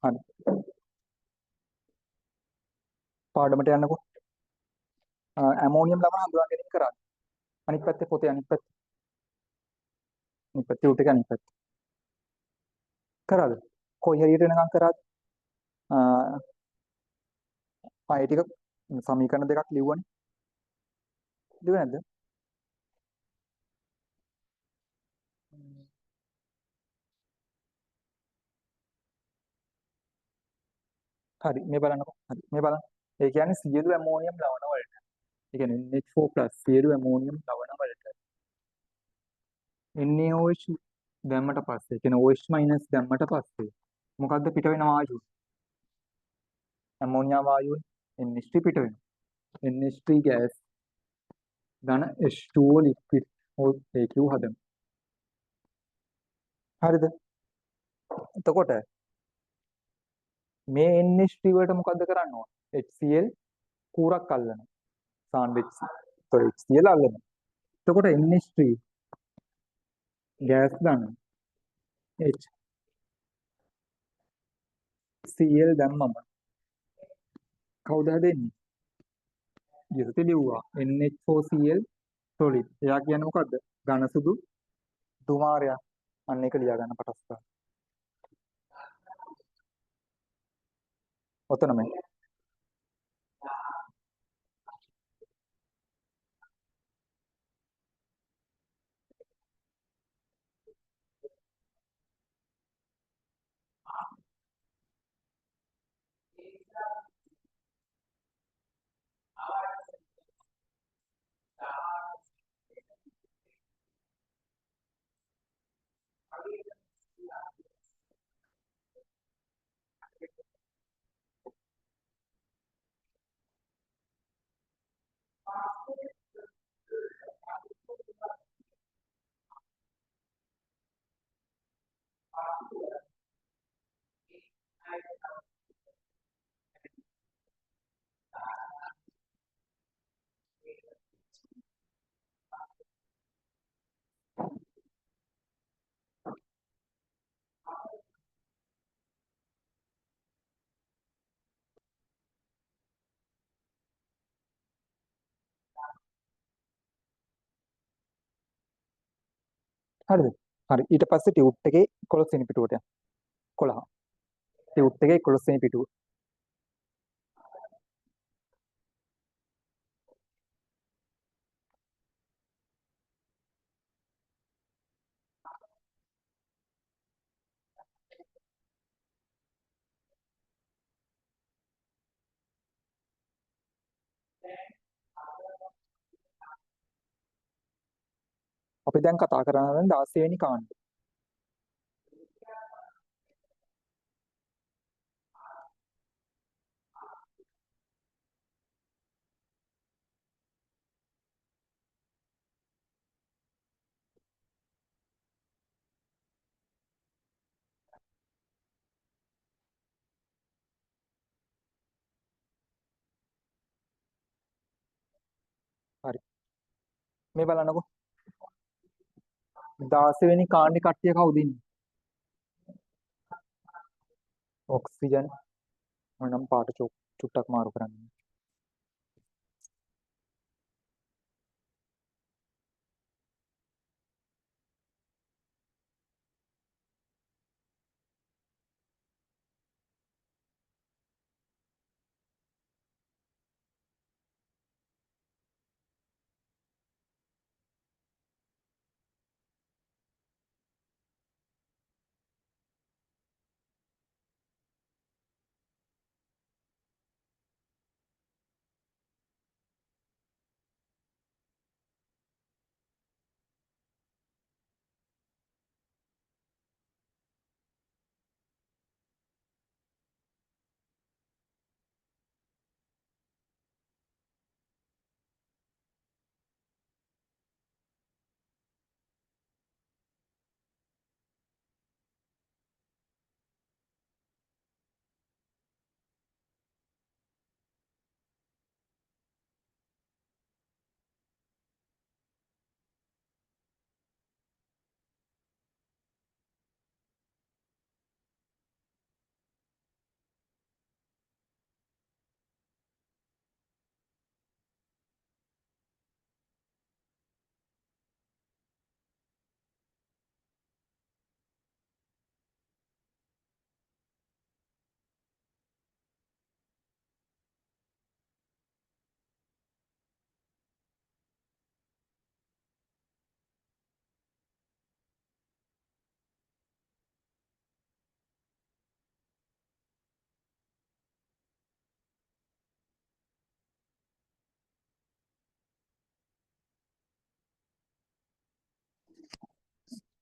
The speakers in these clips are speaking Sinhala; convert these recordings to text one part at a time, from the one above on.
හරි. පාඩමට යන්නකෝ. ඇමෝනියම් ලවණ හඳුනා ගැනීම කරා. අනිත් පැත්තේ පොතේ අනිත් පැත්තේ උට එක අනිත් පැත්තේ. කරාද? කොයි හරියට වෙනකම් කරාද? ඒ ටික සමීකරණ දෙකක් ලිව්වනේ. ලිව්වේ නැද්ද? හරි මේ බලන්නකෝ. හරි මේ බලන්න. ඒ කියන්නේ සියලු ඇමෝනියම් ලවණ වලට. ඒ කියන්නේ NH4+ සියලු ඇමෝනියම් ලවණ වලට NaOH දැම්මට පස්සේ කියන්නේ OH- දැම්මට පස්සේ මොකද්ද පිට වෙන වායුව? ඇමෝනියා වායුව NH3 පිට වෙනවා. NH3 gas ධන H2O liquid AQ හදමු. හරිද? එතකොට මේ NH3 වලට මොකද්ද කරන්න ඕන? HCl කූරක් අල්ලනවා. සාන්ඩ්විච්. sorry HCl අල්ලනවා. එතකොට NH3 gas ධන HCl දැම්මම කවුද හැදෙන්නේ? ඉහත ලිව්වා NH4Cl solid. එයා කියන්නේ මොකද්ද? ඝන සුදු දුමාරයක්. අන්න ඒක ලියා ගන්න පටස් ගන්න. ඔතනම. හරිද? හරි. ඊට පස්සේ ටියුබ් එකේ 11 වෙනි පිටුවට යන්න. 11. ටියුබ් එකේ 11 වෙනි පිටුව. අපි දැන් කතා කරන්නේ 16 වෙනි කාණ්ඩය. හරි. මේ බලන්නකෝ. 16 වෙනි කාණ්ඩේ කට්ටිය කවුද ඉන්නේ? ඔක්සිජන්. මම පාට චුට්ටක් මාරු කරන්න.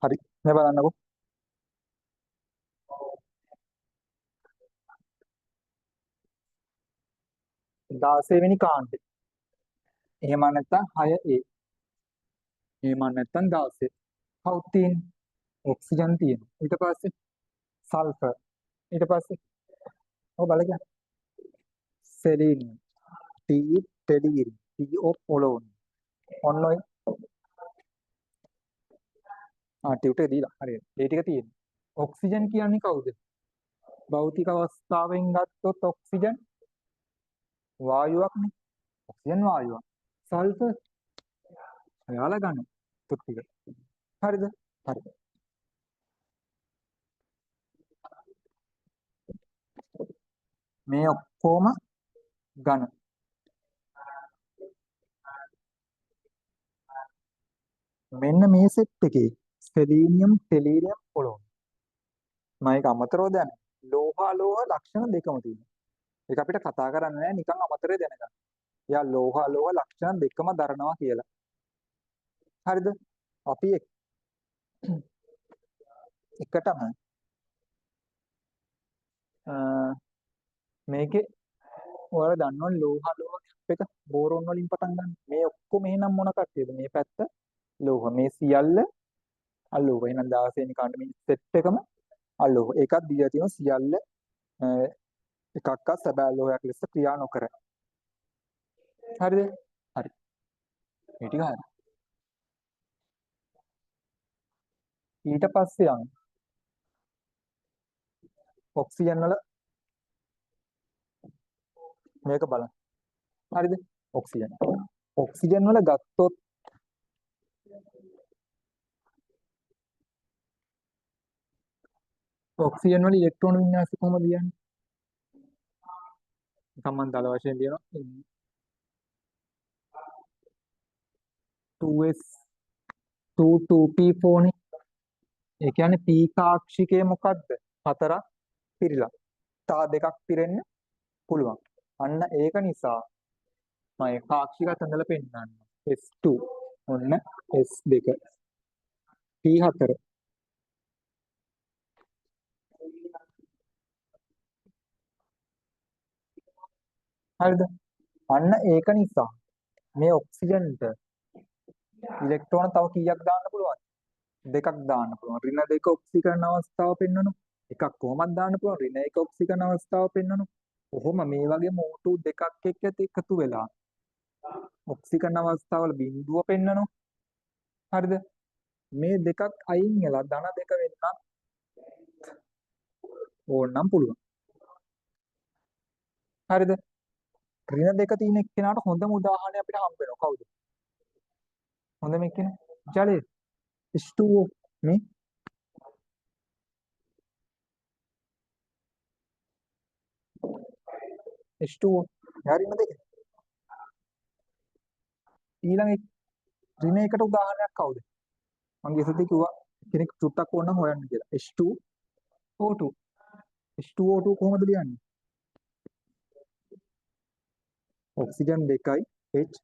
හරි. මේ බලන්නකෝ. 16 වෙනි කාණ්ඩේ. එහෙම නැත්නම් 6A. එහෙම නැත්නම් 16. කවුද තියෙන්නේ? ඔක්සිජන් තියෙනවා. ඊට පස්සේ සල්ෆර්. ඊට පස්සේ ඔය බලන්න. සෙලීනියම්. ටී ටෙලීරියම්. ටීఓ පොලෝනියම්. ඔන්න ඔය ටියුටේ දීලා. හරියට. ඒ ටික තියෙනවා. ඔක්සිජන් කියන්නේ කවුද? භෞතික අවස්ථාවෙන් ගත්තොත් ඔක්සිජන් වායුවක්නේ. ඔක්සිජන් වායුවක්. සල්ෆර් ඔයාලා ගන්න. තුත් ටික. හරිද? හරි. මේ ඔක්කොම ඝන. මෙන්න මේ සෙට් එකේ සෙලීනියම්, ටෙලීරියම්, පොලෝනියම්. මම ඒක අමතරව දැන. ලෝහ ලක්ෂණ දෙකම තියෙනවා. ඒක අපිට කතා කරන්න නෑ නිකන් අමතරේ දැනගන්න. එයා ලෝහ ලක්ෂණ දෙකම දරනවා කියලා. හරිද? අපි එකටම මේකේ ඔයාලා දන්නවනේ ලෝහ එක බෝරෝන් වලින් පටන් ගන්න. මේ ඔක්කොම එහෙනම් මොන කට්ටියද? මේ පැත්ත ලෝහ. මේ සියල්ල අලෝහ. එහෙනම් 16 වෙනි කාණ්ඩ මේ සෙට් එකම අලෝහ. ඒකත් දීලා තියෙනවා සියල්ල එකක්වත් සැබෑ ලෝහයක් ලෙස ක්‍රියා නොකර. හරිද? හරි. මේ ටික හරි. ඊට පස්සේ යන්න ඔක්සිජන් වල මේක බලන්න. හරිද? ඔක්සිජන්. ඔක්සිජන් වල ගත්තොත් ඔක්සිජන් වල ඉලෙක්ට්‍රෝන වින්‍යාසය කොහොමද කියන්නේ? සම්මන් දල වශයෙන් ලියනවා 2s 2p4 නේ. ඒ කියන්නේ p කාක්ෂිකය මොකද්ද? හතරක් පිරීලා. තා දෙකක් පිරෙන්න පුළුවන්. අන්න ඒක නිසා මම කාක්ෂිකත් හඳලා පෙන්නන්න. S2 ඔන්න S2 P4 හරිද? අන්න ඒක නිසා මේ ඔක්සිජන්ට ඉලෙක්ට්‍රෝන තව කීයක් දාන්න පුළුවන්ද? දෙකක් දාන්න පුළුවන්. ඍණ දෙක ඔක්සිකරණ අවස්ථාව පෙන්වනවා. එකක් කොහොමද දාන්න පුළුවන්? ඍණ එක ඔක්සිකරණ අවස්ථාව පෙන්වනවා. කොහොම මේ වගේ මෝටු දෙකක් එක්ක එකතු වෙලා ඔක්සිකරණ අවස්ථාවල බිඳුව පෙන්වනවා. හරිද? මේ දෙකක් අයින් වෙලා ධන දෙක වෙන්නත් ඕනනම් පුළුවන්. හරිද? ඍණ දෙක තියෙන එක්කෙනාට හොඳම උදාහරණය අපිට හම්බ වෙනවා. කවුද? හොඳම එක්කෙනා? ජලය. H2O මේ H2O. යාරින්න දෙක. ඊළඟ ඍණ එකට උදාහරණයක් කවුද? මම ඉස්සෙල්ලා කිව්වා කෙනෙක් චුට්ටක් ඕන නම් හොයන්න කියලා. H2O2. H2O2 කොහොමද ලියන්නේ? ඔක්සිජන් 2යි H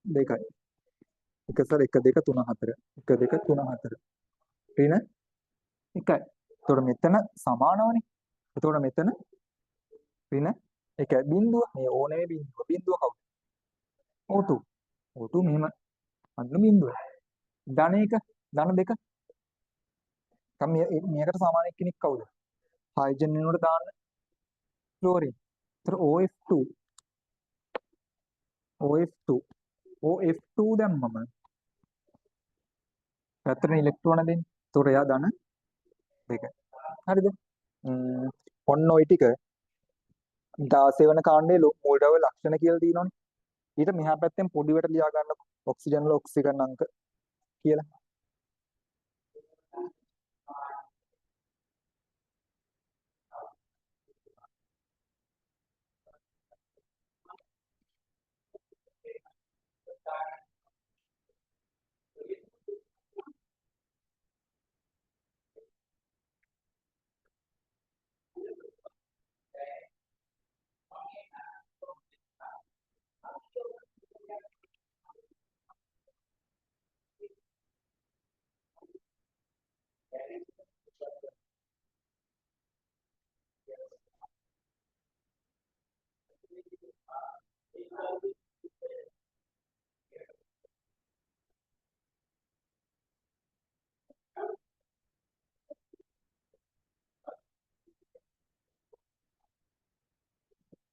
2යි. එක සර 1 2 3 4. 1 2 3 4. ඍණ 1යි. එතකොට මෙතන සමානවනේ. එතකොට මෙතන ඍණ 1යි. බිඳුව මේ ඕනේ බිඳුව. බිඳුව කවුද? O2. O2 මෙහෙම අන්න බිඳුව. ධන 1 ධන 2. කම මේකට සමාන කෙනෙක් කවුද? හයිඩ්‍රජන් වෙනුවට දාන්න ක්ලෝරින්. එතකොට OF2 OF2 දැම්මම පැත්තට ඉලෙක්ට්‍රෝන දෙන්නේ. එතකොට එයා ධන 2. හරිද? ඔන්න ওই ටික 16 වෙනි කාණ්ඩයේ මූලද්‍රව්‍ය ලක්ෂණ කියලා තියෙනවනේ. ඊට මෙහා පැත්තෙන් පොඩිවට ලියා ගන්නකො. ඔක්සිජන් වල ඔක්සිජන් අංක කියලා.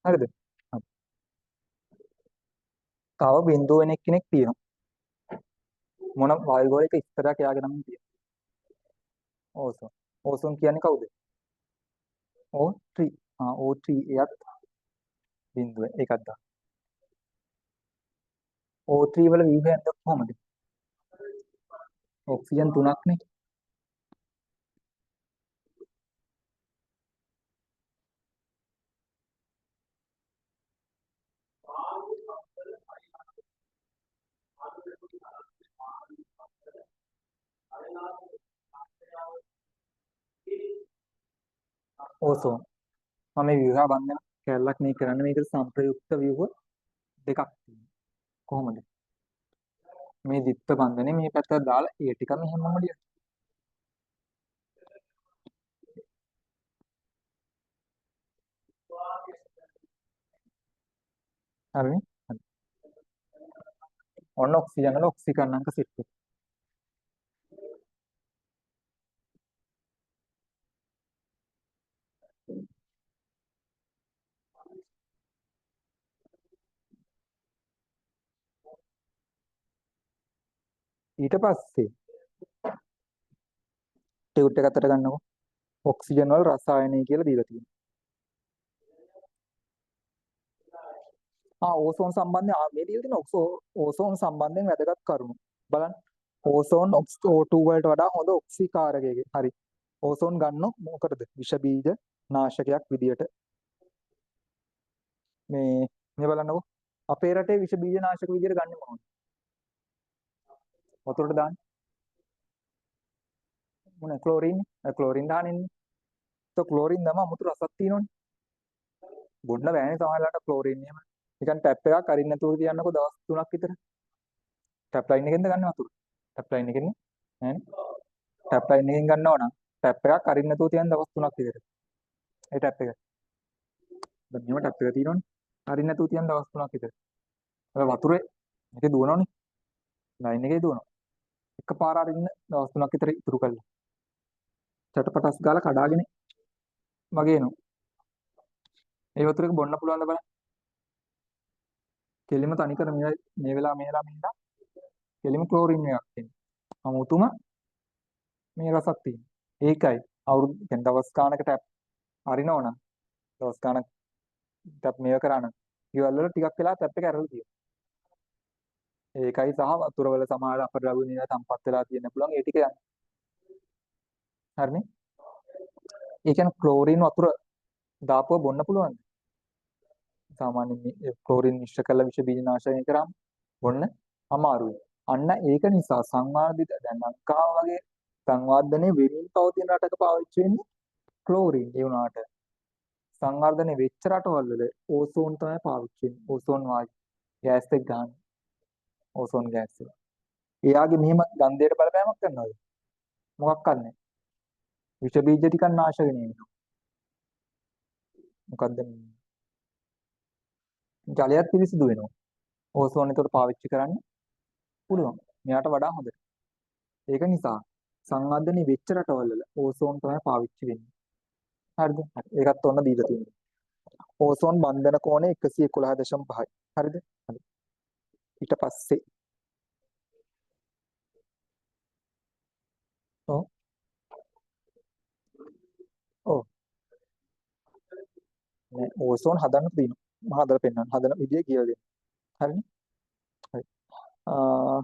හරිද? හරි. තව බිඳුව වෙන කෙනෙක් තියෙනවා. මොන වායු ගෝලයක ඉස්තරයක් එයාගේ නමින් තියෙනවා. ඕසෝන්. ඕසෝන් කියන්නේ කවුද? O3. O3 එයත් බිඳුව. ඒකත් දාන්න. O3 වල ව්‍යුහයන්ද කොහොමද? ඔක්සිජන් 3ක් නේ. ඕසෝන්. මම මේ ව්‍යුහ බන්ධන කැලලක් මේ කරන්නේ මේකට සංප්‍රයුක්ත ව්‍යුහ දෙකක් තියෙනවා. කොහොමද? මේ දිත්ත බන්ධනේ මේ පැත්තට දාලා ඒ ටික මෙහෙමම ලියන්න. හරිනේ? හරි. ඔන්න ඔක්සිජන් වල ඔක්සිකරණාංක සෙට් එක. ඊට පස්සේ ටියුට් එක අතට ගන්නකො. ඔක්සිජන් වල රසායනය කියලා දීලා තියෙනවා. ඕසෝන් සම්බන්ධයෙන් මේ දීලා තියෙන ඕසෝන් සම්බන්ධයෙන් වැදගත් කරුණු. බලන්න. ඕසෝන් O2 වලට වඩා හොඳ ඔක්සිකාරකයක. හරි. ඕසෝන් ගන්න මොකටද? විෂ බීජ නාශකයක් විදියට මේ බලන්නකො. අපේ රටේ විෂ බීජ නාශක විදියට ගන්න මොනවද? වතුරට දාන්න. මොන ක්ලෝරින්? ක්ලෝරින් දාන්නේ. તો ක්ලෝරින් දම අමුතු රසක් තියෙනවනේ. බොන්න බෑනේ සමහරවිට ක්ලෝරින් එහෙම. නිකන් ටැප් එකක් අරින්න නැතුව තියන්නකො දවස් 3ක් විතර. ටැප් ලයින් එකෙන්ද ගන්න වතුර? ටැප් ලයින් එකෙන් නෑනේ. ටැප් ලයින් එකෙන් ගන්නව නම් ටැප් එකක් අරින්න නැතුව තියන්න දවස් 3ක් විතර. ඒ ටැප් එක. දැන් මෙහෙම ටැප් එක තියෙනවනේ. අරින්න නැතුව තියන්න දවස් 3ක් විතර. අර වතුරේ මේකේ දුවනවනේ. ලයින් එකේ දුවනවා. එකපාර අරින්න දවස් 3ක් විතර ඉතුරු කරලා. චටපටස් ගාලා කඩාගෙන වගේ එනවා. ඒ වතුරේක බොන්න පුළුවන් ද බලන්න. කෙලිම තනිකර මේ වෙලාව කෙලිම ක්ලෝරින් එකක් තියෙනවා. අමුතුම මේ රසක් තියෙනවා. ඒකයි අවුරුදු දැන් දවස් ගානක ටැප් අරිනවනම් දවස් ගානක් ටැප් මේව කරා නම් ගෙවල් වල ටිකක් වෙලා ටැප් එක ඇරලා තියෙනවා. ඒකයි සහ වතුර වල සමහර අපද්‍රව්‍ය නිල තම්පත් වෙලා තියෙන්න පුළුවන් ඒ ටික යන්නේ. හරිනේ? ඒ කියන්නේ ක්ලෝරින් වතුර දාපුව බොන්න පුළුවන්ද? සාමාන්‍යයෙන් ක්ලෝරින් මිශ්‍ර කරලා විෂ බීජ නාශනය කරාම බොන්න අමාරුයි. අන්න ඒක නිසා සංවාදිත දැන් ලංකාව වගේ සංවර්ධනයේ වෙමින් පවතින රටක පාවිච්චි වෙන්නේ ක්ලෝරින්. ඒ වුණාට සංවර්ධනයේ වෙච්ච රටවල් වල ඕසෝන් තමයි පාවිච්චි වෙන්නේ. ඕසෝන් වායු ගෑස් එක ගන්න. ඕසෝන් ගෑස් එක. එයාගේ මෙහෙම ගන්ධයට බලපෑමක් කරනවද? මොකක්වත් නැහැ. විෂ බීජ ටිකක් නාශනය වෙනවා. මොකද්ද? ජලයත් පිරිසිදු වෙනවා. ඕසෝන් එතකොට පාවිච්චි කරන්න පුළුවන්. මෙයාට වඩා හොඳට. ඒක නිසා සංවර්ධනයේ වෙච්ච රටවල් වල ඕසෝන් තමයි පාවිච්චි වෙන්නේ. හරිද? හරි. ඒකත් ඔන්න දීලා තියෙනවා. ඕසෝන් බන්ධන කෝණය 111.5යි. හරිද? හරි. ඊට පස්සේ ඔව් ඔව් නෑ ඕසෝන් හදන්න තියෙනවා. මම හදලා පෙන්නන්න. හදන විදිය කියලා දෙන්න. හරිනේ? හරි. ආ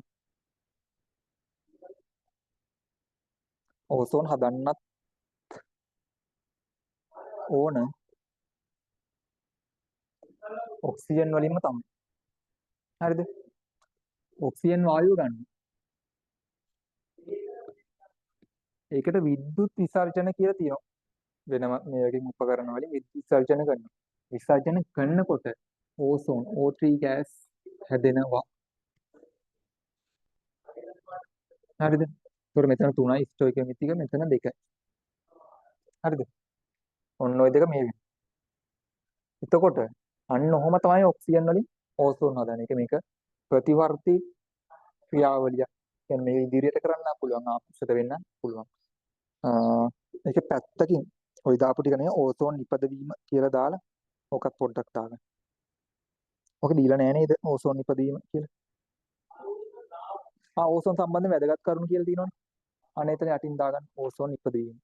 ඕසෝන් හදන්නත් ඕන ඔක්සිජන් වලින්ම තමයි. හරිද? ඔක්සිජන් වායුව ගන්න. ඒකට විද්‍යුත් විසර්ජන කියලා තියෙනවා. වෙනම මේ වගේ උපකරණ වලින් විද්‍යුත් විසර්ජන කරනවා. විසර්ජන කරනකොට ඕසෝන් O3 ගෑස් හැදෙනවා. හරිද? ඒතකොට මෙතන 3යි ස්ටොයිකියෝමෙට්‍රික මෙතන 2යි. හරිද? ඔන්න ඔය දෙක මේ වෙනවා. එතකොට අන්න ඔහොම තමයි ඔක්සිජන් වලින් ඕසෝන් හදන එක මේක ප්‍රතිවර්ති ක්‍රියාවලියක්. කියන්නේ මේ ඉදිරියට කරන්න පුළුවන් ආපස්සට වෙන්න පුළුවන්. ඒක පැත්තකින් ওই දාපු ටික නේ ඕසෝන් නිපදවීම කියලා දාලා ඕකත් පොඩ්ඩක් දාගන්න. ඔක දීලා නෑ නේද? ඕසෝන් ඉපදීම කියලා. ඕසෝන් සම්බන්ධයෙන් වැදගත් කරුණු කියලා තියෙනවනේ. අනේ එතන යටින් දාගන්න ඕසෝන් ඉපදීම.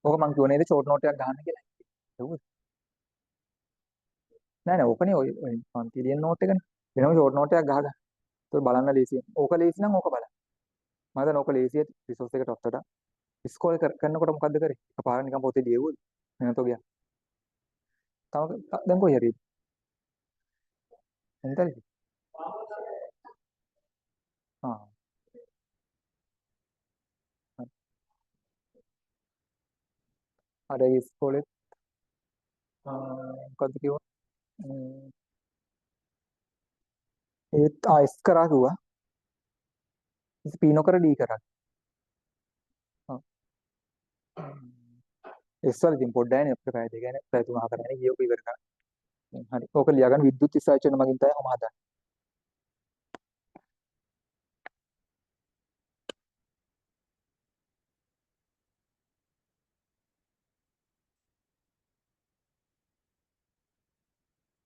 ඕක මං කියුවේ නේද ෂෝට් නෝට් එකක් ගහන්න කියලා. එව්වද? නෑ ඕකනේ ඔය පන්ති ලියන නෝට් එකනේ. වෙනම ෂෝට් නෝට් එකක් ගහගන්න. ඒක බලන්න ලේසියි. ඕක ලේසි නම් ඕක බලන්න. මම හිතන්නේ ඕක ලේසියි රිසෝස් එකට වත්තට. ස්කෝල් කරනකොට මොකද්ද කරේ? එකපාරට නිකන් පොතේ ලියවුවද? නැත්නම් ගියා. දැන් කොහේ හරි. එන්ටරි. ආ. අර ස්කෝලේ මොකද්ද කිව්වා? ඒත් එස් කරා කිව්වා. පී නොකර ඩී කරා. එස් වල ඉතින් පොඩ්ඩයිනේ අපිට පැය දෙක ගැන පැය 3-4 ගැන ගියෝ ඉවර කරා. හරි. ඕක ලියාගන්න විද්‍යුත් විසර්ජන මගින් තමයි මම හදන්නේ.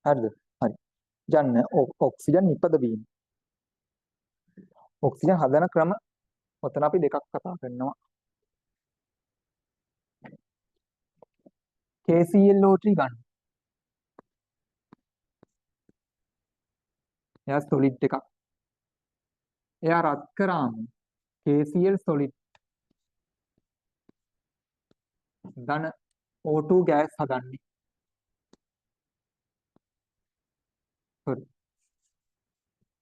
හරිද? හරි. යන්න ඔක්සිජන් නිපද වීම. ඔක්සිජන් හදන ක්‍රම ඔතන අපි දෙකක් කතා කරනවා. KClO3 ගන්න. එයා සොලිඩ් එකක්. එයා රත් කරාම KCl සොලිඩ් ධන O2 ගෑස් හදන්නේ. sorry.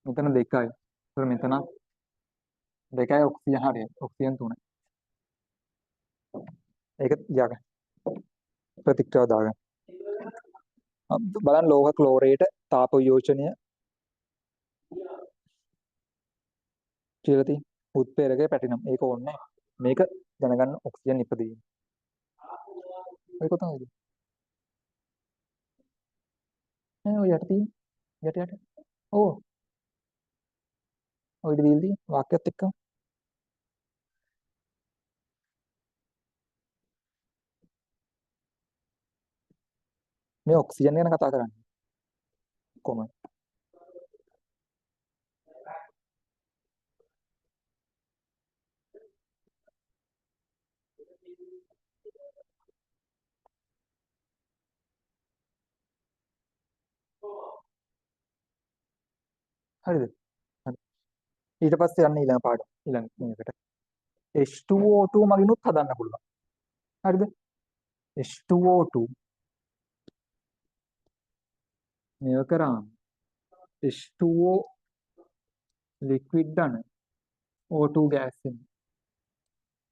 මෙතන දෙකයි. sorry මෙතන දෙකයි ඔක්සිජන් හරිය. ඔක්සිජන් 3යි. ඒක තියාගන්න. ප්‍රතික්‍රියාව දාගන්න. බලන්න ලෝහ ක්ලෝරේට තාප වියෝජනය කියලා තියෙන උත්ප්‍රේරකයේ පැටිනම්. ඒක ඕනේ. මේක දැනගන්න ඔක්සිජන් ඉපදීම. ඒක තමයි. ඔය යට තියෙන. යට. ඕ. ඔය දීල්දී වාක්‍යත් එක්ක. මේ ඔක්සිජන් ගැන කතා කරන්නේ. කොහොමද? හරිද? හරි. ඊට පස්සේ යන්න ඊළඟ පාඩම. ඊළඟ මේකට. H2O2 මගිනුත් හදන්න පුළුවන්. හරිද? H2O2 මේව කරාම H2O ලික්විඩ් ධන O2 ගෑස් වෙනවා.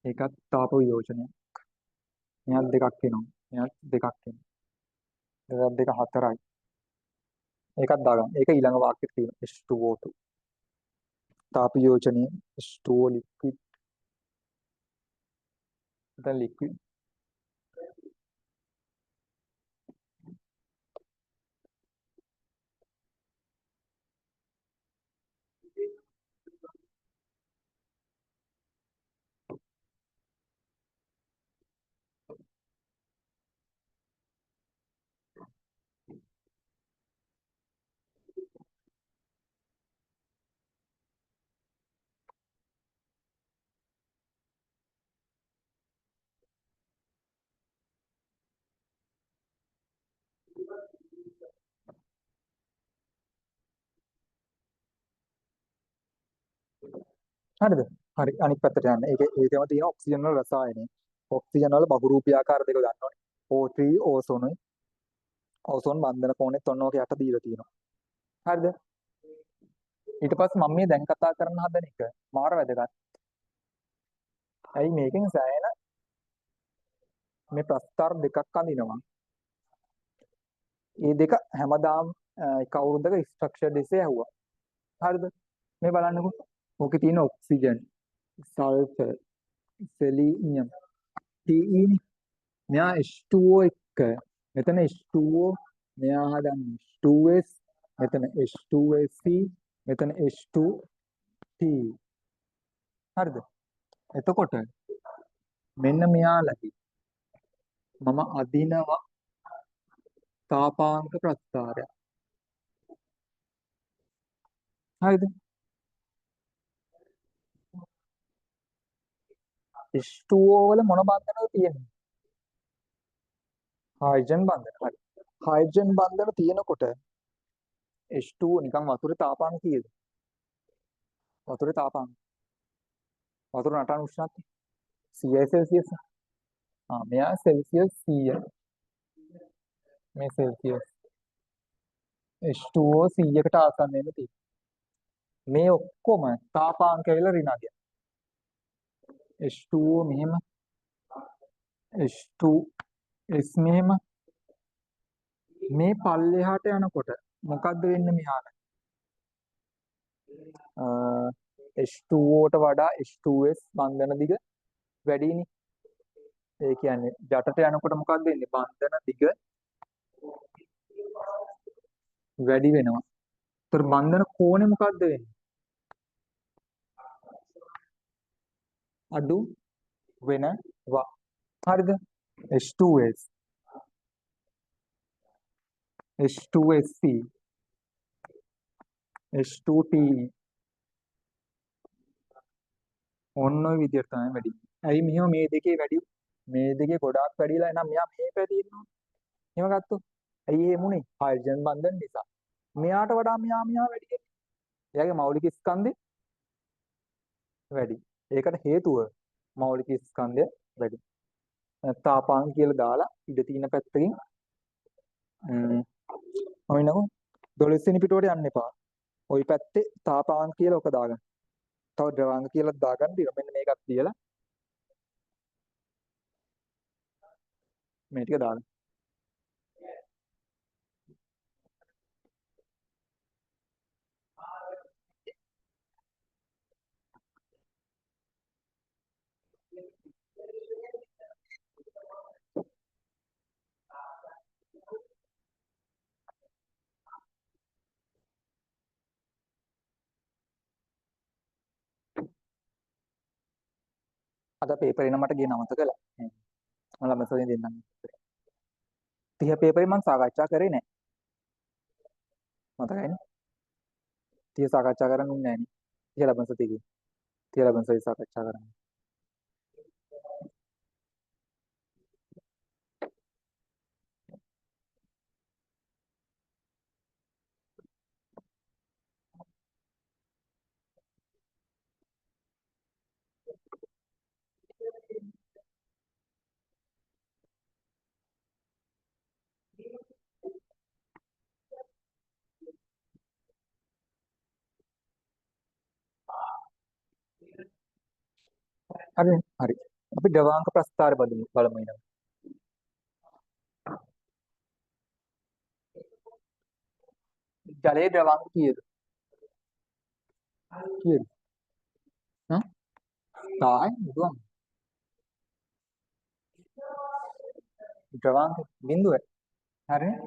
ඒකත් තාප වියෝජනයක්. මෙයාත් දෙකක් එනවා. මෙයාත් දෙකක් එනවා. ඒකත් දෙක හතරයි. ඒකත් දාගන්න. ඒක ඊළඟ වාක්‍යෙට තියෙනවා H2O2. තාප වියෝජනයේ H2O ලික්විඩ් දැන් ලික්විඩ් හරිද? හරි අනිත් පැත්තට යන්න. ඒකේම තියෙන ඔක්සිජන් වල රසායනය. ඔක්සිජන් වල බහුරූපීයාකාර දෙක ගන්න ඕනේ. O3 ඕසෝනුයි. ඕසෝන් බන්ධන කෝණෙත් ඔන්න ඔක යට දීලා තියෙනවා. හරිද? ඊට පස්සේ මම මේ දැන් කතා කරන්න හදන එක මාර වැදගත්. ඇයි මේකෙන් සෑහෙන මේ ප්‍රස්තාර දෙකක් අඳිනවා. මේ දෙක හැමදාම එක අවුරුද්දක ස්ට්‍රක්චර් දෙසේ ඇහුවා. හරිද? මේ බලන්නකෝ. ඕකේ තියෙන ඔක්සිජන්, සල්ෆර්, සෙලීනියම්, Te නේ. මෙයා H2O එක. මෙතන H2O, මෙයා හදන්නේ H2S, මෙතන H2SC, මෙතන H2T. හරිද? එතකොට මෙන්න මෙයාලගේ මම අදිනවා තාපාංක ප්‍රස්ථාරයක්. හරිද? H2O වල මොන බන්ධනද තියෙන්නේ? හයිඩ්‍රජන් බන්ධන. හරි. හයිඩ්‍රජන් බන්ධන තියෙනකොට H2O නිකන් වතුරේ තාපාංක කීයද? වතුරේ තාපාංක. වතුර නටන උෂ්ණත්වය 100 සෙල්සියස්. මෙයා සෙල්සියස් 100. මේ සෙල්සියස්. H2O 100කට ආසන්නයෙන්ම තියෙනවා. මේ ඔක්කොම තාපාංක වෙලා ඍණාගය. H2O මෙහෙම H2S මෙහෙම මේ පල්ලෙහාට යනකොට මොකද්ද වෙන්නේ මෙහාට? H2O ට වඩා H2S බන්ධන දිග වැඩිනේ. ඒ කියන්නේ යටට යනකොට මොකක්ද වෙන්නේ? බන්ධන දිග වැඩි වෙනවා. ඒතර බන්ධන කෝණය මොකද්ද වෙන්නේ? අඩු වෙනවා. හරිද? H2S H2SC H2T ඔන්න ඔය විදිහට තමයි වැඩි. ඇයි මෙහෙම මේ දෙකේ වැඩි? මේ දෙකේ ගොඩාක් වැඩිලා එහෙනම් මෙයා මේ පැත්තේ ඉන්නවා. එහෙම ගත්තොත්. ඇයි එහෙම උනේ? හයිඩ්‍රජන් බන්ධන නිසා. මෙයාට වඩා මෙයා වැඩි. එයාගේ මෞලික ස්කන්ධය වැඩි. ඒකට හේතුව මෞලික ස්කන්ධය වැඩි. තාපාංක කියලා දාලා ඉඳ තියෙන පැත්තකින් අමිනකෝ 12 වෙනි පිටුවට යන්න එපා. ওই පැත්තේ තාපාංක කියලා ඔක දාගන්න. තව ද්‍රවාංග කියලා දාගන්න ඊට මෙන්න මේකක් තියලා මේ ටික දාගන්න. අද පේපරේ නම් මට ගියේ නමත කළා. මම ළමසෝනේ දෙන්නම්. 30 පේපරේ මම සාකච්ඡා කරේ නැහැ. මතකයිනේ. 30 සාකච්ඡා කරන්න උන්නේ නැහැ නේ. 30 ළමසෝ තිගේ. 30 ළමසෝ සාකච්ඡා කරන්න. හරි හරි. අපි ද්‍රවාංක ප්‍රස්ථාර බලමු ඊළඟ. ජලයේ ද්‍රවාංක කීයද? කීයද? හ්ම් 10යි බුදුන්. ද්‍රවාංක බිඳුවයි. හරිනේ.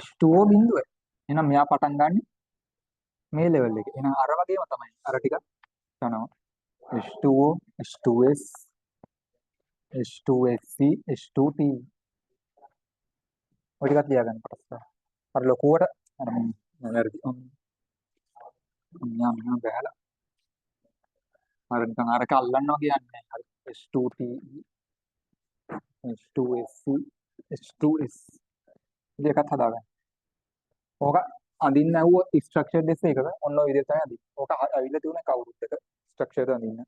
H2O බිඳුවයි. එහෙනම් මෙයා පටන් ගන්න මේ ලෙවල් එකේ. එහෙනම් අර වගේම තමයි. අර ටික යනවා. H2O H2S H2SC H2T ඔය ටිකක් ලියාගන්න පස්සේ. අර ලොකුවට අර මම වැරදි. මම බහැලා. අර නිකන් අරක අල්ලන්න වගේ යන්නේ නැහැ. හරි. H2T H2SC H2S දෙකක් හදාගන්න. ඕක අඳින්න ඇහුවොත් ස්ට්‍රක්චර් දෙස එකක ඔන්න ඔය විදිහට තමයි අඳින්නේ. ඕක ඇවිල්ලා තියුණා කවුරුත් එක ස්ට්‍රක්චර් එක අඳින්න.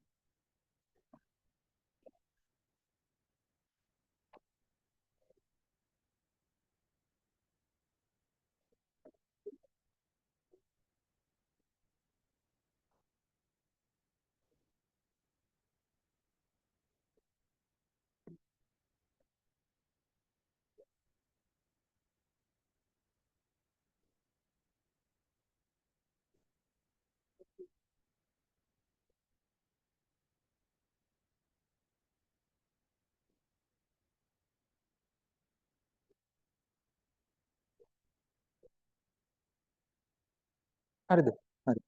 හරිද? හරි.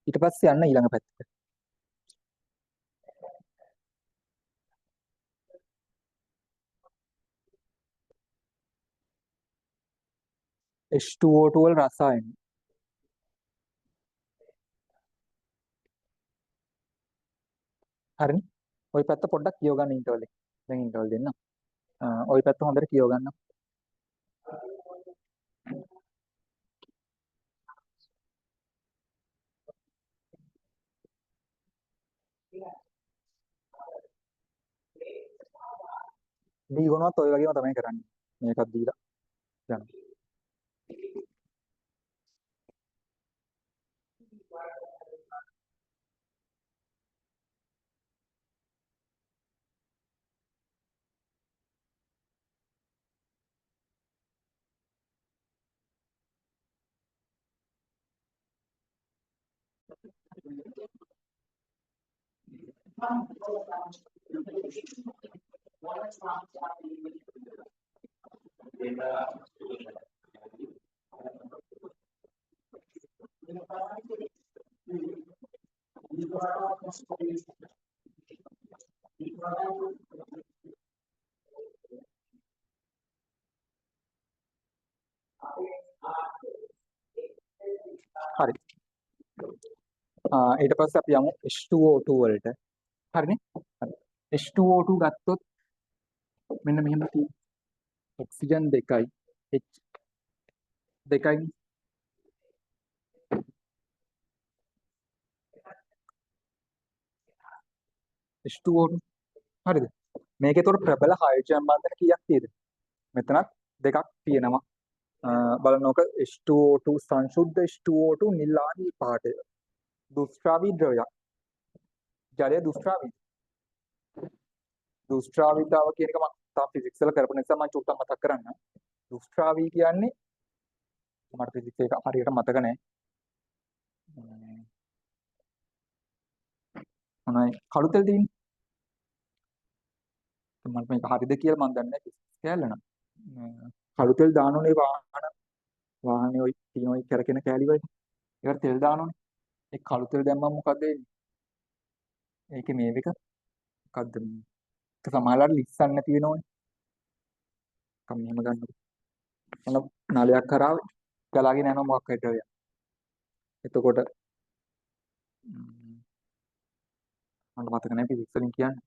ඊට පස්සේ යන්න ඊළඟ පැත්තට. H2O2 වල රසායන. හරිනේ. ওই පැත්ත පොඩ්ඩක් කියව ගන්න ඉන්ටර්වල් එක. දැන් ඉන්ටර්වල් දෙන්න. ওই පැත්ත හොඳට කියව ගන්න. දීගොනවත් ඔය වගේම තමයි කරන්නේ. මේකක් දීලා යන්න. හරි. ඊට පස්සේ අපි යමු H2O2 වලට. හරිනේ? හරි. H2O2 ගත්තොත් මෙන්න මෙහෙම තියෙන ඔක්සිජන් දෙකයි H දෙකයි H2O2 හරිද? මේකේ තොර ප්‍රබල හයිඩ්‍රජන් බන්ධන කීයක් තියෙද? මෙතනත් දෙකක් තියෙනවා. බලන්නකො H2O2 සංශුද්ධ H2O2 නිල් පාටය. දුෂ්ට්‍රාවී ද්‍රවයක්. ජලය දුෂ්ට්‍රාවී. දුෂ්ට්‍රාවීතාව කියන එක මම තාම ෆිසික්ස් වල කරපු නිසා මම චුට්ටක් මතක් කරන්න. දුෂ්ට්‍රාවී කියන්නේ මට ෆිසික්ස් එක හරියට මතක නැහැ. මොනවයි කළු තෙල් තියෙන්නේ. මට මේක හරිද කියලා මම දන්නේ නැහැ ෆිසික්ස් කෑල්ල නම්. කළු තෙල් දානෝනේ වාහනේ ওই තියෙන ওই කරකින කෑලි වලට. ඒකට තෙල් දානෝනේ. ඒ කළු තෙල් දැම්මම මොකද වෙන්නේ? ඒකේ මේ එක මොකද්ද මේ? ඒක සමහරවල් ලිස්සන්න තියෙනෝනේ. කම් මෙහෙම ගන්නකො. මොන නලයක් කරා ගලාගෙන යනවා මොකක් හරි ද්‍රවයක්. එතකොට මට මතක නැහැ ෆිසික්ස් වලින් කියන්නේ.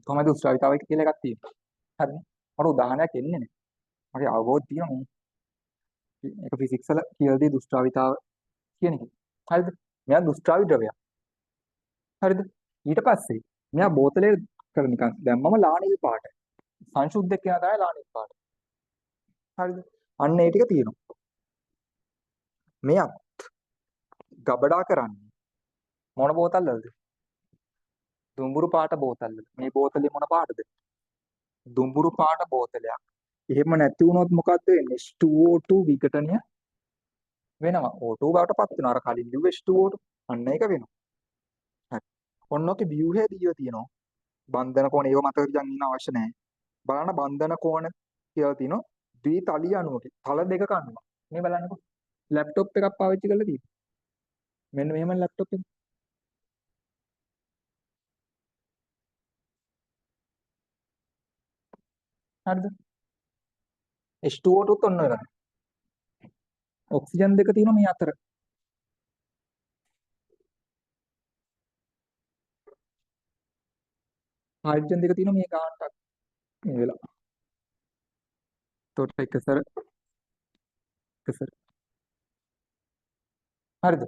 කොහමද උත්සාහිතාවය කියලා එකක් තියෙනවා. හරිනේ. මට උදාහරණයක් එන්නේ නැහැ. මගේ අවබෝධ තියෙනවා මේක ෆිසික්ස් වල කියලා දී දුෂ්ටාවිතාව කියන එක. හරිද? මෙයා දුෂ්ටාවි ද්‍රවයක්. හරිද? ඊට පස්සේ මෙයා බෝතලේ කර නිකන් දැම්මම ලානිල් පාට. සංශුද්ධ කියන තමයි ලානිල් පාට. හරිද? අන්න ඒ ටික තියෙනවා. මෙයා ගබඩා කරන්නේ මොන බෝතල් වලද? දුඹුරු පාට බෝතල් වල. මේ බෝතලේ මොන පාටද? දුඹුරු පාට බෝතලයක්. එහෙම නැති වුණොත් මොකද්ද වෙන්නේ? H2O2 විඝටනය වෙනවා. O2 බවට පත් වෙනවා. අර කලින් ලිව්ව H2O2 අන්න ඒක වෙනවා. හරි. ඔන්න ඔකේ ව්‍යුහය දීලා තියෙනවා. බන්ධන කෝණ ඒව මතක තියාගන්න ඉන්න අවශ්‍ය නැහැ. බලන්න බන්ධන කෝණ කියලා තියෙනවා. ද්විතලීය අණුවක. තල දෙකක අණුවක්. මේ බලන්නකෝ. ලැප්ටොප් එකක් පාවිච්චි කරලා තියෙනවා. මෙන්න මෙහෙම ලැප්ටොප් එක. හරිද? H2O2 ඔන්න ඔය වගේ. ඔක්සිජන් දෙක තියෙනවා මේ අතර. හයිඩ්‍රජන් දෙක තියෙනවා මේ ගානටක් මේ වෙලාව. එතකොට එකසර. හරිද?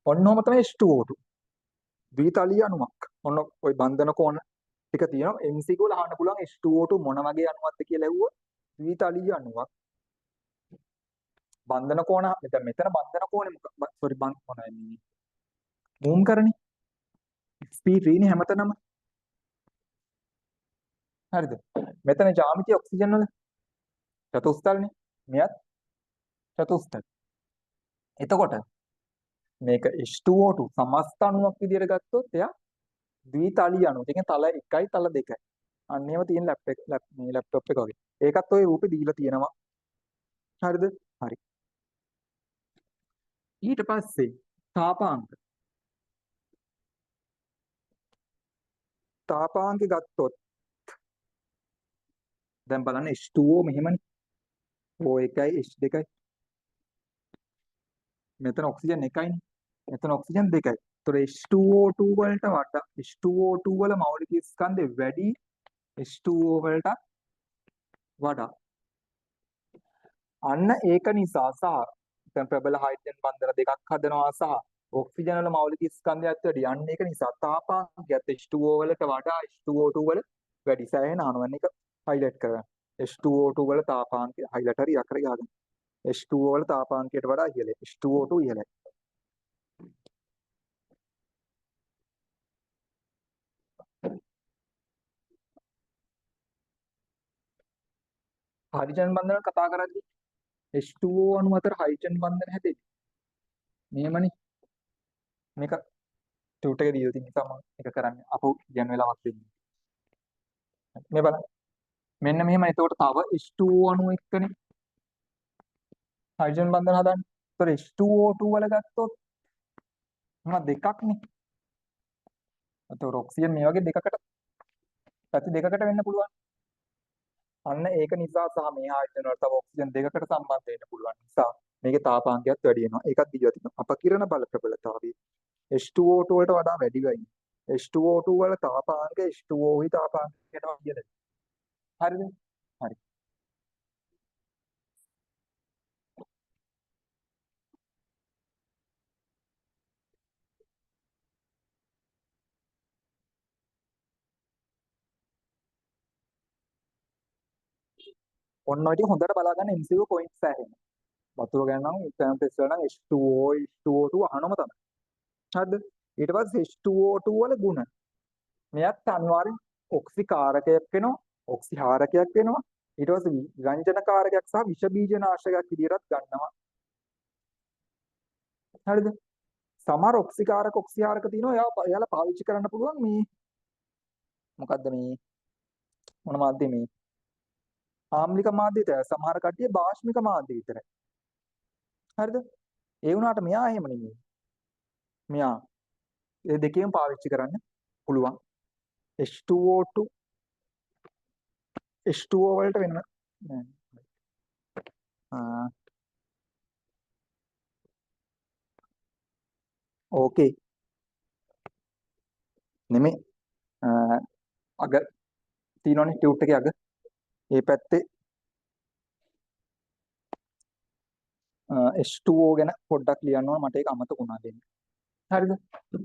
ඔන්නෝම තමයි H2O2. ද්විතලීය අණුවක්. ඔන්න ওই බන්ධන කෝණ ටික තියෙනවා. MCQ වල අහන්න පුළුවන් H2O2 මොන වගේ අණුවක්ද කියලා ඇහුවොත් ද්විතලීය අණුවක්. බන්ධන කෝණ මෙතන බන්ධන කෝණේ සෝරි මොනවයි මේ මූම් කරන්නේ. ස්පීඩ් රීනේ හැමතැනම. හරිද? මෙතන ජ්‍යාමිතිය ඔක්සිජන් වල චතුස්තල්නේ. මෙයත් චතුස්තල. එතකොට මේක H2O2 සමස්ත අණුවක් විදියට ගත්තොත් එයා ද්විතලීය අණුව. ඒ කියන්නේ තල 1යි තල 2යි. අන්න ඒව තියෙන මේ ලැප්ටොප් එක වගේ. ඒකත් ওই රූපේ දීලා තියෙනවා. හරිද? හරි. ඊට පස්සේ තාපාංක. තාපාංකේ ගත්තොත් දැන් බලන්න H2O මෙහෙමනේ. O1යි H2යි. මෙතන ඔක්සිජන් 1යිනේ. මෙතන ඔක්සිජන් 2යි. ඒතර H2O2 වලට වඩා H2O2 වල මෞලික ස්කන්ධය වැඩි H2O වලට වඩා. අන්න ඒක නිසා සහ දැන් ප්‍රබල හයිඩ්‍රජන් බන්ධන දෙකක් හදනවා සහ ඔක්සිජන් වල මෞලික ස්කන්ධයත් වැඩි. අන්න ඒක නිසා තාපාංකයත් H2O වලට වඩා H2O2 වල වැඩි. සෑහෙන අණුවන් එක හයිලයිට් කරගන්න. H2O2 වල තාපාංකය හයිලයිට් හරි අකර ගන්න. H2O වල තාපාංකයට වඩා ඉහළයි. H2O2 ඉහළයි. හයිඩ්‍රජන් බන්ධන කතා කරද්දී H2O අණු අතර හයිඩ්‍රජන් බන්ධන හැදෙන්නේ. මෙහෙමනේ. මේක ටියුට් එකේ දීලා තියෙන නිසා මම ඒක කරන්නේ. අපෝ කියන වෙලාවක් දෙන්නේ. මේ බලන්න. මෙන්න මෙහෙම. එතකොට තව H2O අණු එක්කනේ හයිඩ්‍රජන් බන්ධන හදන්නේ. ඒතර H2O2 වල ගත්තොත් මොනවද දෙකක්නේ. ඒතර ඔක්සිජන් මේ වගේ දෙකකට පැති දෙකකට වෙන්න පුළුවන්. අන්න ඒක නිසා සහ මේ හයිඩ්‍රජන් වල තව ඔක්සිජන් දෙකකට සම්බන්ධ වෙන්න පුළුවන් නිසා මේකේ තාපාංකයත් වැඩි වෙනවා. ඒකත් දීලා තියෙනවා. අපකිරණ බල ප්‍රබලතාවය H2O2 වලට වඩා වැඩි වෙයි. H2O2 වල තාපාංක H2O හි තාපාංකයට වඩා ඉහළයි. හරිද? හරි. ඔන්න ඔය ටික හොඳට බලා ගන්න MCQ පොයින්ට්ස් ඇහෙන. වතුර ගැන නම් එක්සෑම් ටෙස්ට් වල නම් H2O H2O2 අහනම තමයි. හරිද? ඊට පස්සේ H2O2 වල ගුණ. මෙයත් අනිවාර්යෙන් ඔක්සිකාරකයක් වෙනවා, ඔක්සිහාරකයක් වෙනවා. ඊට පස්සේ විරංජනකාරකයක් සහ විෂ බීජනාශකයක් විදිහටත් ගන්නවා. හරිද? සමහර ඔක්සිකාරක ඔක්සිහාරක තියෙනවා. එයාලා පාවිච්චි කරන්න පුළුවන් මේ මොකද්ද මේ මොන මාධ්‍ය මේ ආම්ලික මාධ්‍යයට සමහර කට්ටිය බාෂ්මික මාධ්‍ය විතරයි. හරිද? ඒ වුණාට මෙයා එහෙම නෙමෙයි. මෙයා ඒ දෙකේම පාවිච්චි කරන්න පුළුවන්. H2O2 H2O වලට වෙන ඕකේ නෙමෙයි අග තියෙනවනේ ටියුට් එකේ අග ඒ පැත්තේ H2O ගැන පොඩ්ඩක් ලියන්න ඕන මට ඒක අමතක වුණා දෙන්න. හරිද?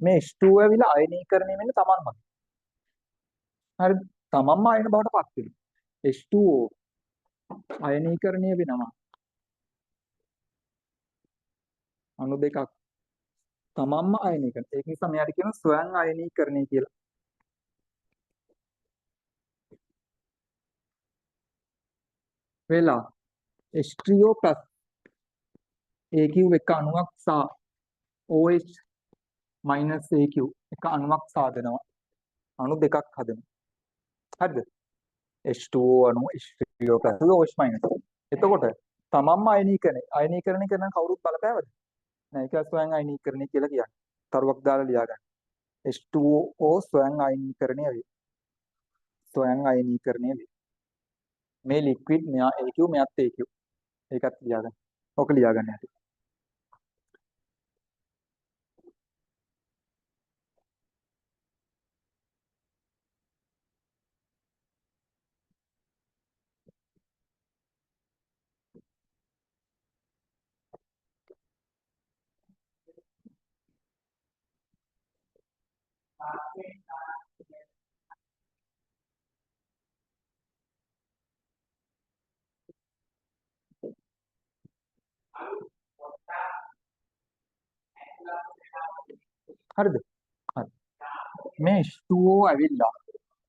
මේ H2O ඇවිල්ලා අයනීකරණය වෙන්නේ තමන්මයි. හරිද? තමන්ම අයන බවට පත් වෙනවා. H2O අයනීකරණය වෙනවා. අණු දෙකක් තමන්ම අයනීකරන. ඒක නිසා මෙයාට කියන ස්වයං අයනීකරණය කියලා. වෙලා H3O+ AQ එක අණුවක් සහ OH AQ එක අණුවක් සාදනවා. අණු දෙකක් හදනවා. හරිද? H2O අණු H3O+ OH-. එතකොට තමන්ම අයනීකරණය කරන කවුරුත් බලපෑවද? නෑ ඒක ස්වයං අයනීකරණය කියලා කියන්නේ. තරුවක් දාලා ලියා ගන්න. H2O ස්වයං අයනීකරණය වේ. ස්වයං අයනීකරණය වේ. මේ ලික්විඩ් මෙයා AQ මෙයාත් AQ. ඒකත් ලියා ගන්න. ඔක ලියා ගන්න හැටි. හරිද? හරි. මේ H2O ඇවිල්ලා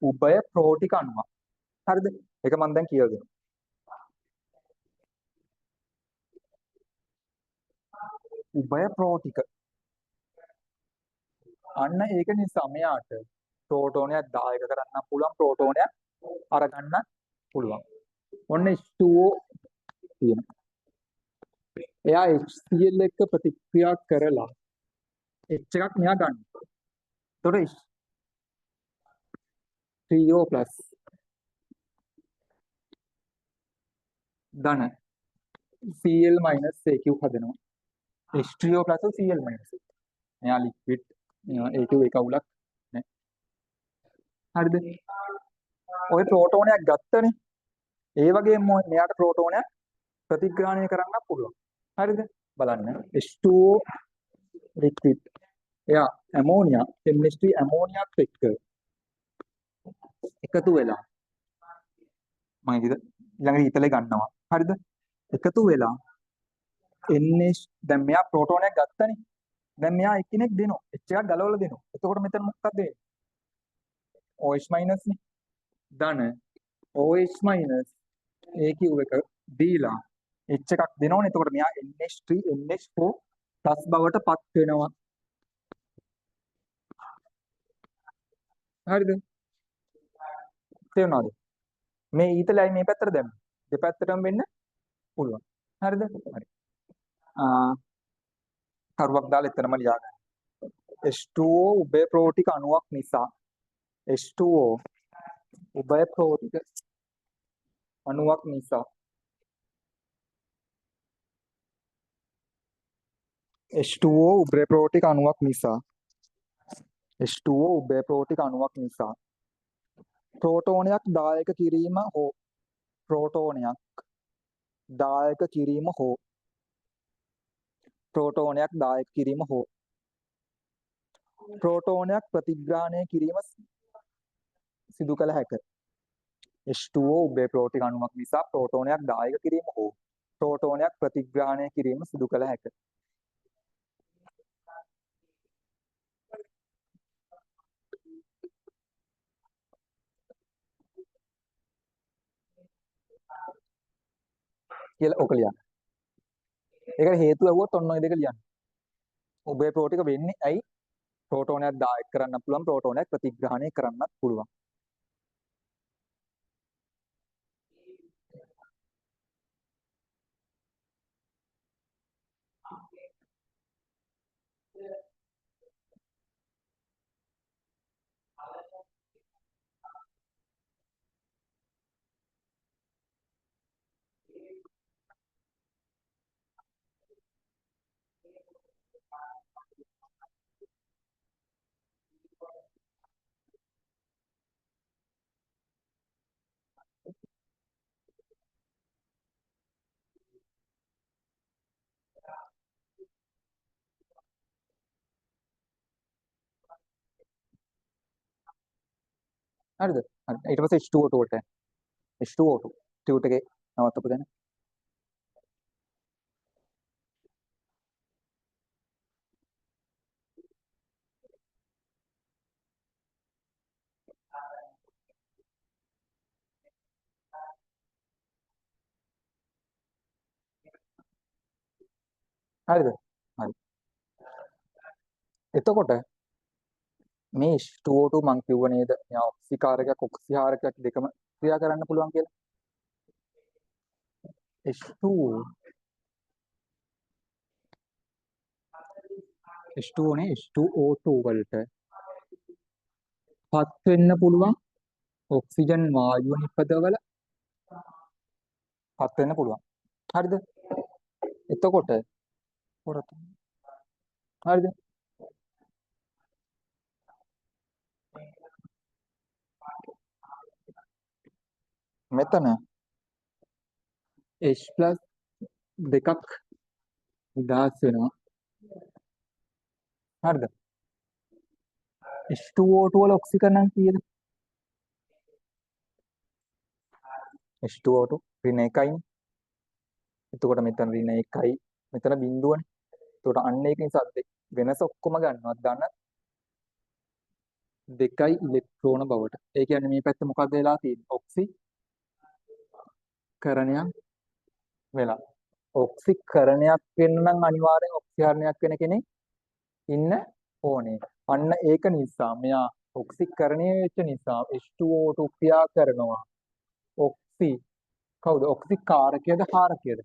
උභය ප්‍රෝටික අණුවක්. හරිද? ඒක මම දැන් කියලා දෙනවා. උභය ප්‍රෝටික. අන්න ඒක නිසා මෙයාට ප්‍රෝටෝනයක් දායක කරන්න පුළුවන් ප්‍රෝටෝනයක් අරගන්න පුළුවන්. ඔන්න H2O තියෙනවා. එයා HCl එක්ක ප්‍රතික්‍රියා කරලා H එකක් මෙයා ගන්නවා. එතකොට H3O+ ධන Cl minus AQ හදනවා. H3O plus Cl minus. මෙයා ලික්විඩ් AQ එක අවුලක් නෑ. හරිද? ඔය ප්‍රෝටෝනයක් ගත්තනේ. ඒ වගේම මෙයාට ප්‍රෝටෝනයක් ප්‍රතිග්‍රහණය කරන්න පුළුවන්. හරිද? බලන්න. H2O liquid. එයා ඇමෝනියා chemistry ඇමෝනියාත් එක්ක එකතු වෙලා මම ඊළඟට ඊතලේ ගන්නවා. හරිද? එකතු වෙලා NH දැන් මෙයා ප්‍රෝටෝනයක් ගත්තනේ. දැන් මෙයා එක්කෙනෙක් දෙනවා. H එකක් ගලවලා දෙනවා. එතකොට මෙතන මොකක්ද වෙන්නේ? OH minus නේ. ධන OH minus AQ එක දීලා H එකක් දෙනවනේ. එතකොට මෙයා NH3 NH4 plus බවට පත් වෙනවා. හරිද? තේරුණාද? මේ ඊතලයි මේ පැත්තට දැම්ම. දෙපැත්තටම වෙන්න පුළුවන්. හරිද? හරි. කරුවක් දාලා එතනම ලියා ගන්න. H2O උභය ප්‍රෝටික අණුවක් නිසා H2O උභය ප්‍රෝටික අණුවක් නිසා H2O උභය ප්‍රෝටික අණුවක් නිසා H2O උභය ප්‍රෝටික අණුවක් නිසා ප්‍රෝටෝනයක් දායක කිරීම හෝ ප්‍රෝටෝනයක් දායක කිරීම හෝ ප්‍රෝටෝනයක් දායක කිරීම හෝ ප්‍රෝටෝනයක් ප්‍රතිග්‍රහණය කිරීම සිදු කළ හැක. H2O උභය ප්‍රෝටික අණුවක් නිසා ප්‍රෝටෝනයක් දායක කිරීම හෝ ප්‍රෝටෝනයක් ප්‍රතිග්‍රහණය කිරීම සිදු කළ හැක. කියලා ඔක ලියන්න. ඒකට හේතුව ඇහුවොත් ඔන්න ඔය දෙක ලියන්න. උභය ප්‍රෝටික වෙන්නේ ඇයි? ප්‍රෝටෝනයක් දායක කරන්න පුළුවන් ප්‍රෝටෝනයක් ප්‍රතිග්‍රහණය කරන්නත් පුළුවන්. හරිද? හරි. ඊට පස්සේ H2O2 වලට යන්න. H2O2 ටියුට් එකේ නවත්තපු දැන. හරිද? හරි. එතකොට මේ H2O2 මං කිව්ව නේද? මෙයා ඔක්සිකාරකයක් ඔක්සිහාරකයක් දෙකම ක්‍රියා කරන්න පුළුවන් කියලා. H2O H2O නේ H2O2 වලට පත් වෙන්න පුළුවන් ඔක්සිජන් වායුව නිපදවල පත් වෙන්න පුළුවන්. හරිද? එතකොට හරිද? මෙතන H+ දෙකක් නිදහස් වෙනවා. හරිද? H2O2 වල ඔක්සිකරණම් කීයද? H2O2 ඍණ 1යි. එතකොට මෙතන ඍණ 1යි. මෙතන බිඳුවනේ. එතකොට අන්න ඒක නිසා වෙනස ඔක්කොම ගන්නවා. ධන 2යි ඉලෙක්ට්‍රෝන බවට. ඒ කියන්නේ මේ පැත්ත මොකක්ද වෙලා තියෙන්නේ? ඔක්සිකරණයක් වෙලා. ඔක්සිකරණයක් වෙන්න නම් අනිවාර්යෙන් ඔක්සිහරණයක් වෙන කෙනෙක් ඉන්න ඕනේ. අන්න ඒක නිසා මෙයා ඔක්සිකරණය වෙච්ච නිසා H2O2 ක්‍රියා කරනවා. ඔක්සි කවුද? ඔක්සිකාරකයද හාරකයද?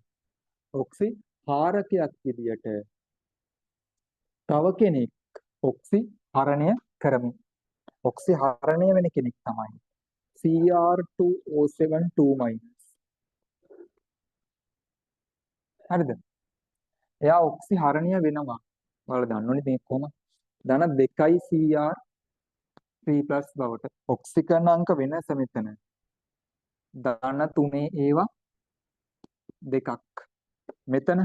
ඔක්සි හාරකයක් විදියට තව කෙනෙක් ඔක්සි හරණය කරමින් ඔක්සි හරණය වෙන කෙනෙක් තමයි Cr2O7 2- හරිද? එයා ඔක්සිහරණීය වෙනවා. ඔයාලා දන්නවනේ මේක කොහොම. ධන 2යි Cr 3+ බවට. ඔක්සිකරණ අංක වෙනස මෙතන. ධන 3 ඒවා දෙකක්. මෙතන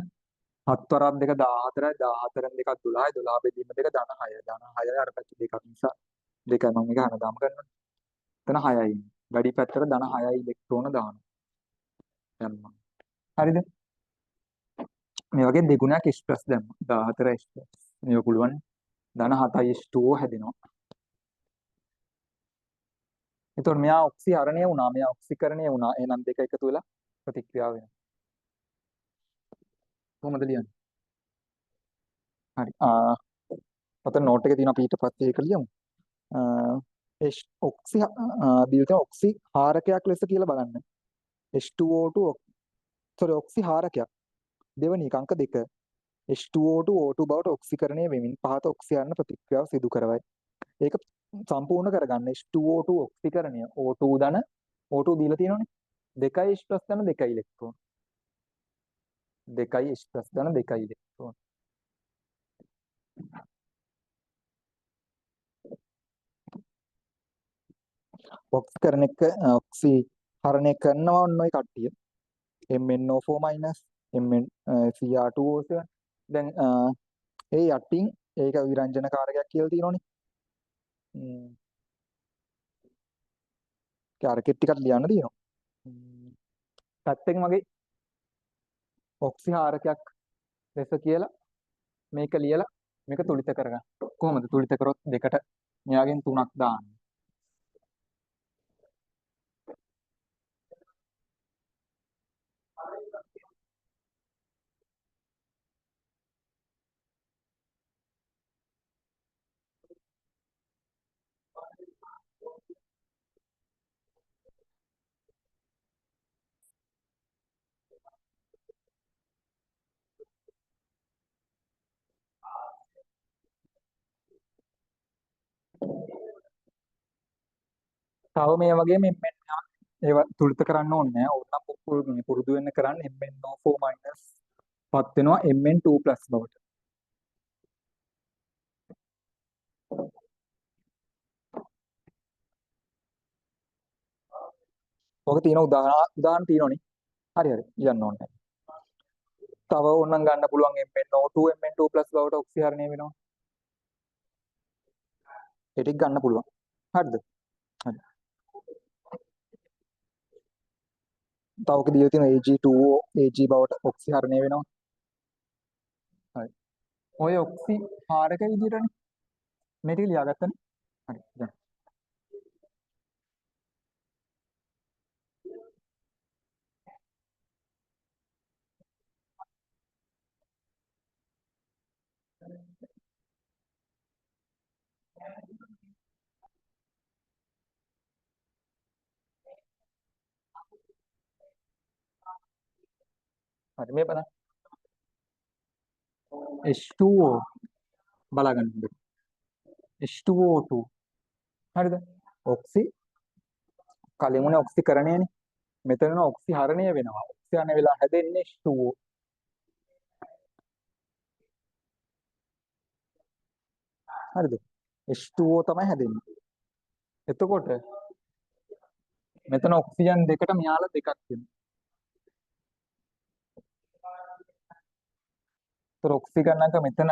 7 වරක් 2 14යි 14න් 2ක් 12යි 12 බෙදීම 2 ධන 6යි. ධන 6යි අර පැත්ත දෙකක් නිසා දෙකයි මම මේක හැමදාම කරනවා. එතන 6යි. වැඩි පැත්තට ධන 6යි ඉලෙක්ට්‍රෝන දානවා. දැම්මා. හරිද? මේ වගේ දෙගුණයක් H+ දැම්මා. 14 H+. මේක පුළුවන්. ධන 7යි H2O හැදෙනවා. එතකොට මෙයා ඔක්සිහරණය වුණා. මෙයා ඔක්සිකරණය වුණා. එහෙනම් දෙක එකතු වෙලා ප්‍රතික්‍රියාව වෙනවා. කොහොමද ලියන්නේ? හරි. ඔතන නෝට් එකේ තියෙනවා අපි ඊට පස්සේ ඒක ලියමු. ඔක්සි දීලා ඔක්සි හාරකයක් ලෙස කියලා බලන්න. H2O2 sorry oxy හාරකයක්. දෙවැනි එක අංක 2. H2O2 O2 බවට ඔක්සිකරණය වෙමින් පහත ඔක්සියන්න ප්‍රතික්‍රියාව සිදු කරවයි. ඒක සම්පූර්ණ කරගන්න H2O2 ඔක්සිකරණය O2 ධන O2 දීලා තියෙනවනේ. 2යි H+ ධන 2යි ඉලෙක්ට්‍රෝන. 2යි H+ ධන 2යි ඉලෙක්ට්‍රෝන. ඔක්සි හරණය කරනවා ඔන්න ඔය කට්ටිය. MnO4- Mn Cr2O7. දැන් ඒ යටින් ඒක විරංජන කාරකයක් කියලා තියෙනවනේ. කාරකෙත් ටිකක් ලියන්න තියෙනවා. පැත්තෙන් වගේ ඔක්සි හාරකයක් ලෙස කියලා මේක ලියලා මේක තුලිත කරගන්න. කොහොමද තුලිත කරොත් දෙකට මෙයාගෙන් 3ක් දාන්න. තව මේ වගේ මෙන්න ඒවා තුලිත කරන්න ඕනේ නෑ. ඕනනම් පුරුදු වෙන්න කරන්න MnO4- පත් වෙනවා Mn2+ බවට. ඔක තියෙන උදාහරණ තියෙනවනේ. හරි හරි ලියන්න ඕනේ. තව ඕනනම් ගන්න පුළුවන් MnO2 Mn2+ බවට ඔක්සිහරණය වෙනවා. ඒ ටික ගන්න පුළුවන්. හරිද? හරි. තව ඔක දීලා තියෙන Ag2O Ag බවට ඔක්සිහරණය වෙනවා. හරි. ඔය ඔක්සි හාරක විදිහටනේ මේ ටික ලියාගත්තනේ. හරි. දැන් හරි මේ බලන්න. H2O බලාගන්න හොඳට. H2O2 හරිද? ඔක්සි කලින් උනේ ඔක්සිකරණයනේ. මෙතන ඔක්සිහරණය වෙනවා. ඔක්සිහරණය වෙලා හැදෙන්නේ H2O. හරිද? H2O තමයි හැදෙන්නේ. එතකොට මෙතන ඔක්සිජන් දෙකට මෙයාලා දෙකක් වෙනවා. ඒතර ඔක්සිජන් එක මෙතන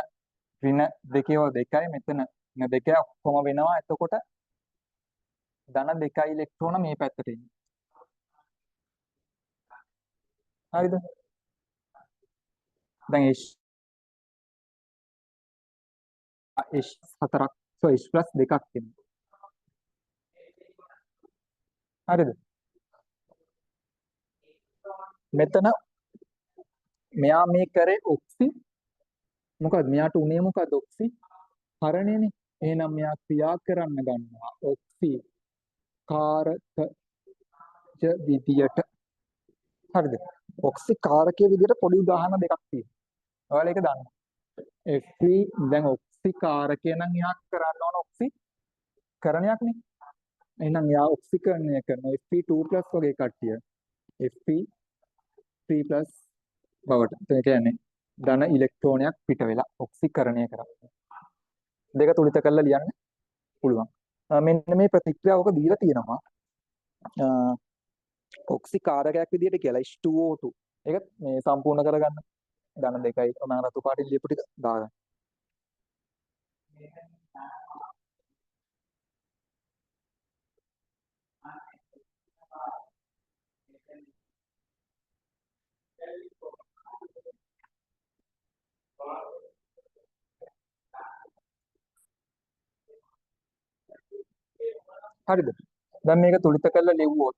ඍණ දෙකේ වල දෙකයි මෙතන ඍණ දෙකයි ඔක්කොම වෙනවා. එතකොට ධන 2යි ඉලෙක්ට්‍රෝන මේ පැත්තට එන්නේ. හරිද? දැන් H4ක් H+ දෙකක් එනවා. හරිද? මෙතන මෙයා මේ කරේ ඔක්සි මොකද මෙයාට උනේ මොකද ඔක්සි හරණයනේ. එහෙනම් මෙයා ක්‍රියා කරන්න ගන්නවා ඔක්සි කාරකජ විදියට. හරිද? ඔක්සි කාරකයේ විදියට පොඩි උදාහරණ දෙකක් තියෙනවා. ඔයාලා ඒක දන්නවා. Fe දැන් ඔක්සි කාරකය නම් එයා කරන්න ඕන ඔක්සි කරණයක්නේ. එහෙනම් එයා ඔක්සිකරණය කරන Fe2+ වගේ කට්ටිය Fe3+ බවට. ඒ කියන්නේ ධන ඉලෙක්ට්‍රෝනයක් පිට වෙලා ඔක්සිකරණය කරා. දෙක තුලිත කරලා ලියන්න පුළුවන්. මෙන්න මේ ප්‍රතික්‍රියාව ඔක දීලා තියෙනවා. ඔක්සිකාරකයක් විදිහට කියලා H2O2. ඒක මේ සම්පූර්ණ කරගන්න. ධන දෙකයි මම රතු පාටින් ලියපු ටික දාගන්න. හරිද? දැන් මේක තුලිත කරලා ලිව්වොත්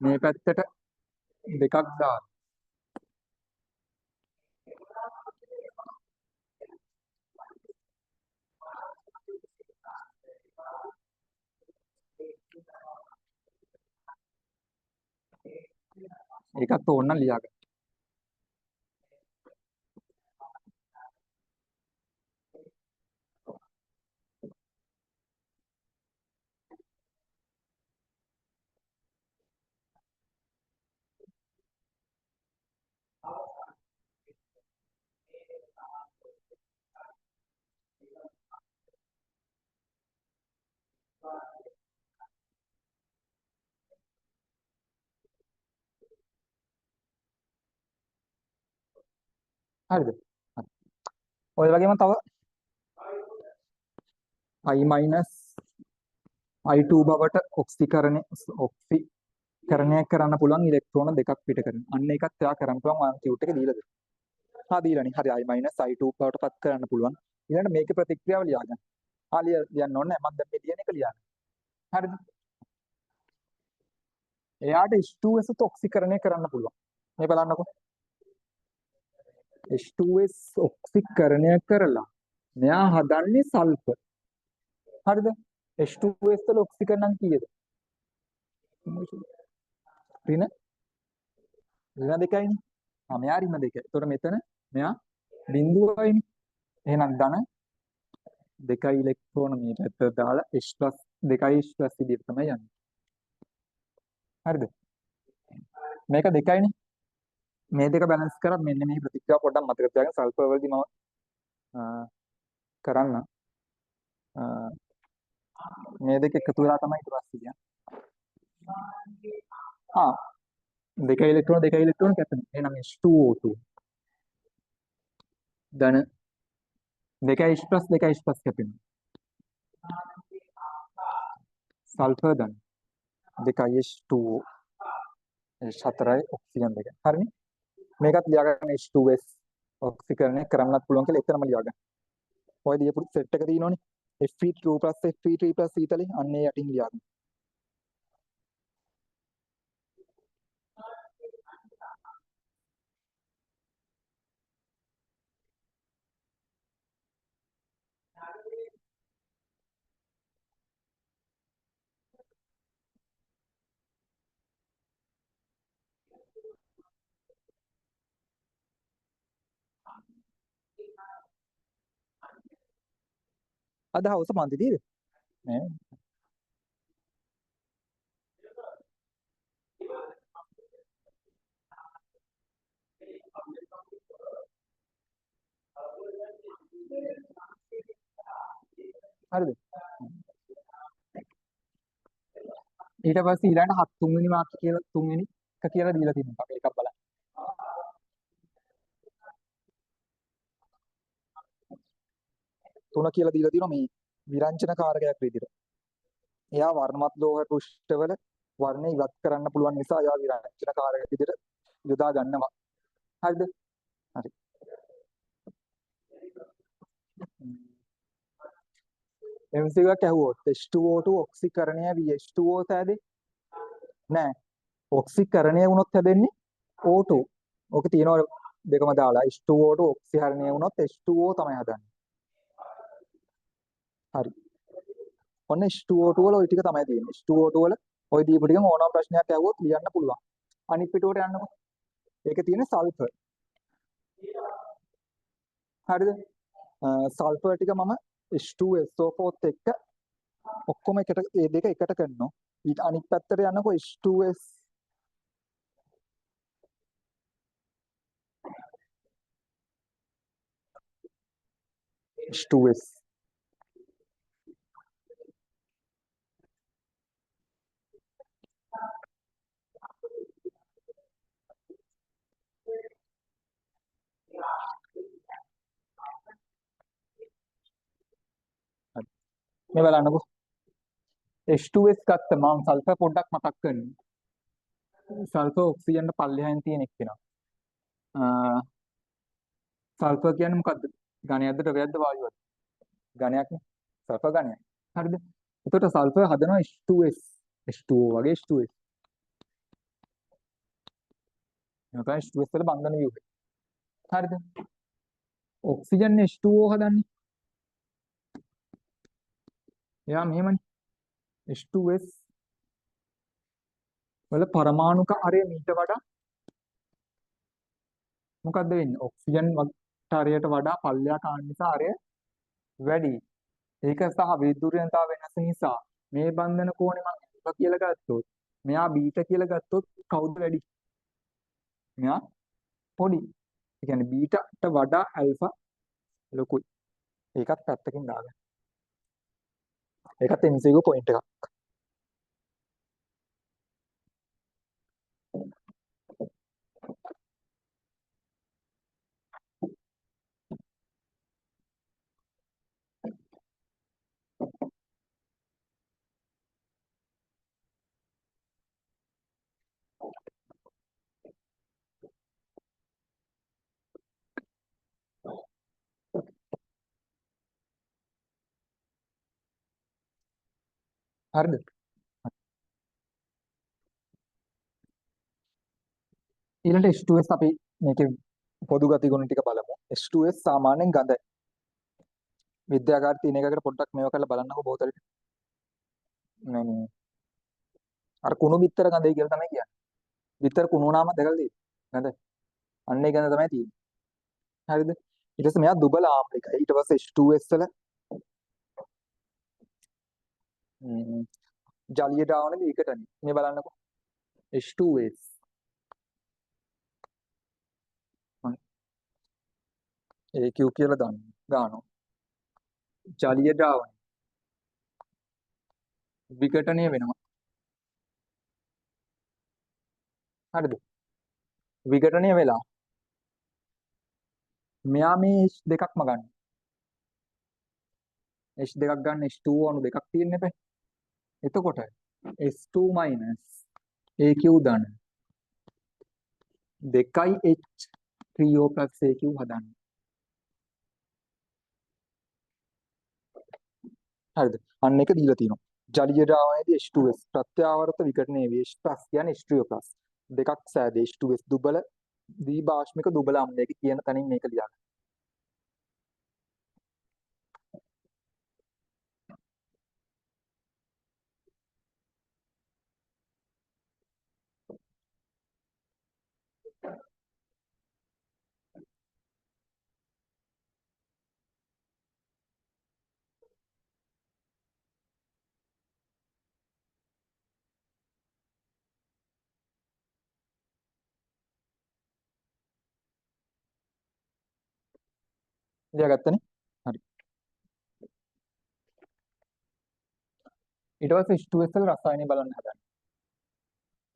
මේ පැත්තට දෙකක් දාන්න. ඒකත් ඕන ලියාගන්න. හරිද? හරි. ඔය වගේම තව I I2 බවට ඔක්සිකරණය කරන්න පුළුවන් ඉලෙක්ට්‍රෝන දෙකක් පිට කරන. අන්න ඒකත් එයා කරන්න පුළුවන් වාන් කියුට් එක දීලාද? දීලානේ. හරි I I2 බවට පත් කරන්න පුළුවන්. ඊළඟට මේකේ ප්‍රතික්‍රියාව ලියාගන්න. ලියන්න ඕනේ නැහැ. මම දැන් මේ ලියන එක ලියන්න. හරිද? එයාට H2S ඔක්සිකරණය කරන්න පුළුවන්. මේ බලන්නකෝ. H2S ඔක්සිකරණය කරලා මෙයා හදන්නේ සල්ෆර්. හරිද? H2S වල ඔක්සිකරණ කීයද? ඍණ දෙකයිනේ. මෙයා ඍණ දෙකයි. ඒතකොට මෙතන මෙයා බිඳුවයිනේ. එහෙනම් ධන දෙකයි ඉලෙක්ට්‍රෝන මේ පැත්තට දාලා H+ දෙකයි H+ විදිහට තමයි යන්නේ. හරිද? මේක දෙකයිනේ. මේ දෙක බැලන්ස් කරත් මෙන්න මේ ප්‍රතික්‍රියාව පොඩ්ඩක් මතක තියාගන්න. සල්ෆර් වලදී මම කරන්න මේ දෙක එකතු වෙලා තමයි ඊට පස්සේ කියන්නේ. දෙකයි ඉලෙක්ට්‍රෝන කැපෙන. එහෙනම් H2O2 ධන දෙකයි H+ කැපෙනවා. සල්ෆර් ධන දෙකයි H2O H4යි ඔක්සිජන් දෙක. හරිනේ? මේකත් ලියාගන්න H2S ඔක්සිකරණය කරන්නත් පුළුවන් කියලා එතරම් ලියාගන්න. ඔය දීපු සෙට් එක තියෙනවනේ. Fe2 Fe3 ඊතලේ අන්න ඒ යටින් ලියාගන්න. අද හවස පන්ති තියෙද? නෑ. හරිද? ඊට පස්සේ ඊළඟ තුන්වෙනි වාක්‍ය කියලා තුන්වෙනි එක කියලා දීලා තියෙනවා. මේකක් බලන්න. තුන කියලා දීලා තියෙනවා මේ විරංජන කාරකයක් විදිහට. එයා වර්ණමත් ලෝහ පෘෂ්ඨවල වර්ණය ඉවත් කරන්න පුළුවන් නිසා එයා විරංජන කාරකයක් විදිහට යොදා ගන්නවා. හරිද? හරි. MCQ එකක් ඇහුවොත් H2O2 ඔක්සිකරණය වී H2O සෑදේ නෑ. ඔක්සිකරණය වුණොත් හැදෙන්නේ O2. ඕක තියෙනවා දෙකම දාලා H2O2 ඔක්සිහරණය වුණොත් H2O තමයි හදන්නේ. හරි. ඔන්න H2O2 වල ওই ටික තමයි තියෙන්නේ. H2O2 වල ওই දීපු ටිකම ඕනම ප්‍රශ්නයක් ඇහුවොත් ලියන්න පුළුවන්. අනිත් පිටුවට යන්නකො. ඒකේ තියෙන සල්ෆර්. හරිද? සල්ෆර් ටික මම H2SO4 එක්ක ඔක්කොම එකට මේ දෙක එකට කරනවා. ඊට අනිත් පැත්තට යනකො H2S H2S. මේ බලන්නකෝ. H2S ගත්ත මම සල්ෆර් පොඩ්ඩක් මතක් කරන්න. සල්ෆර් ඔක්සිජන් පල්ලෙහාන් තියෙන එක්කෙනා. සල්ෆර් කියන්නේ මොකද්ද? ඝනයක්ද ද්‍රවයක්ද වායුවක්ද? ඝනයක්නේ. සල්ෆර් ඝනයක්. හරිද? එතකොට සල්ෆර් හදනවා H2S. H2O වගේ H2S. එතකොට H2S වල බන්ධන ව්‍යුහය. හරිද? ඔක්සිජන් H2O හදන්නේ. එයා මෙහෙමනේ. H2S වල පරමාණුක අරය මීට වඩා මොකද්ද වෙන්නේ? ඔක්සිජන් තරයට වඩා පල්ලෙහා කාණ නිසා අරය වැඩි. ඒක සහ විද්‍යුත්තාව වෙනස නිසා මේ බන්ධන කෝණය මම α කියලා ගත්තොත් මෙයා බීටා කියලා ගත්තොත් කවුද වැඩි? මෙයා පොඩි. ඒ කියන්නේ බීටාට වඩා ඇල්ෆා ලොකුයි. ඒකත් පැත්තකින් දාගන්න. ඒකත් MCQ පොයින්ට් එකක්. හරිද? ඊළඟට H2S අපි මේකේ පොදු ගතිගුණ ටික බලමු. H2S සාමාන්‍යයෙන් ගඳයි. විද්‍යාගාර තියෙන එකකට පොඩ්ඩක් මේව කරලා බලන්නකෝ බෝතලෙට. මේ අර කුණු බිත්තර ගඳයි කියලා තමයි කියන්නේ. බිත්තර කුණු වුණාම දැකලා තියෙන්නේ. ගඳ. අන්න ඒ ගඳ තමයි තියෙන්නේ. හරිද? ඊට පස්සේ මෙයා දුබල ආම්ලිකයි. ඊට පස්සේ H2S වල ජලීය ද්‍රාවණෙදි විකටනේ. මේ බලන්නකෝ. H2S. AQ කියලා ගන්නවා. ජලීය ද්‍රාවණය විකටණය වෙනවා. හරිද? විකටණය වෙලා මෙයා මේ H දෙකක්ම ගන්න. H දෙකක් ගන්න H2O අණු දෙකක් තියෙන්න එපා. එතකොට S2 AQ ධන 2H3O AQ හදන්න. හරිද? අන්න එක දීලා තියෙනවා. ජලීය ද්‍රාවණයේදී H2S ප්‍රත්‍යාවර්ත විකටණය වේ. H+ කියන්නේ H3O+. දෙකක් සෑදේ H2S දුබල ද්විභාෂ්මික දුබල අම්ලයක කියන තැනින් මේක ලියන්න. ලියාගත්තනේ. හරි. ඊට පස්සේ H2S වල රසායනය බලන්න හදන්න.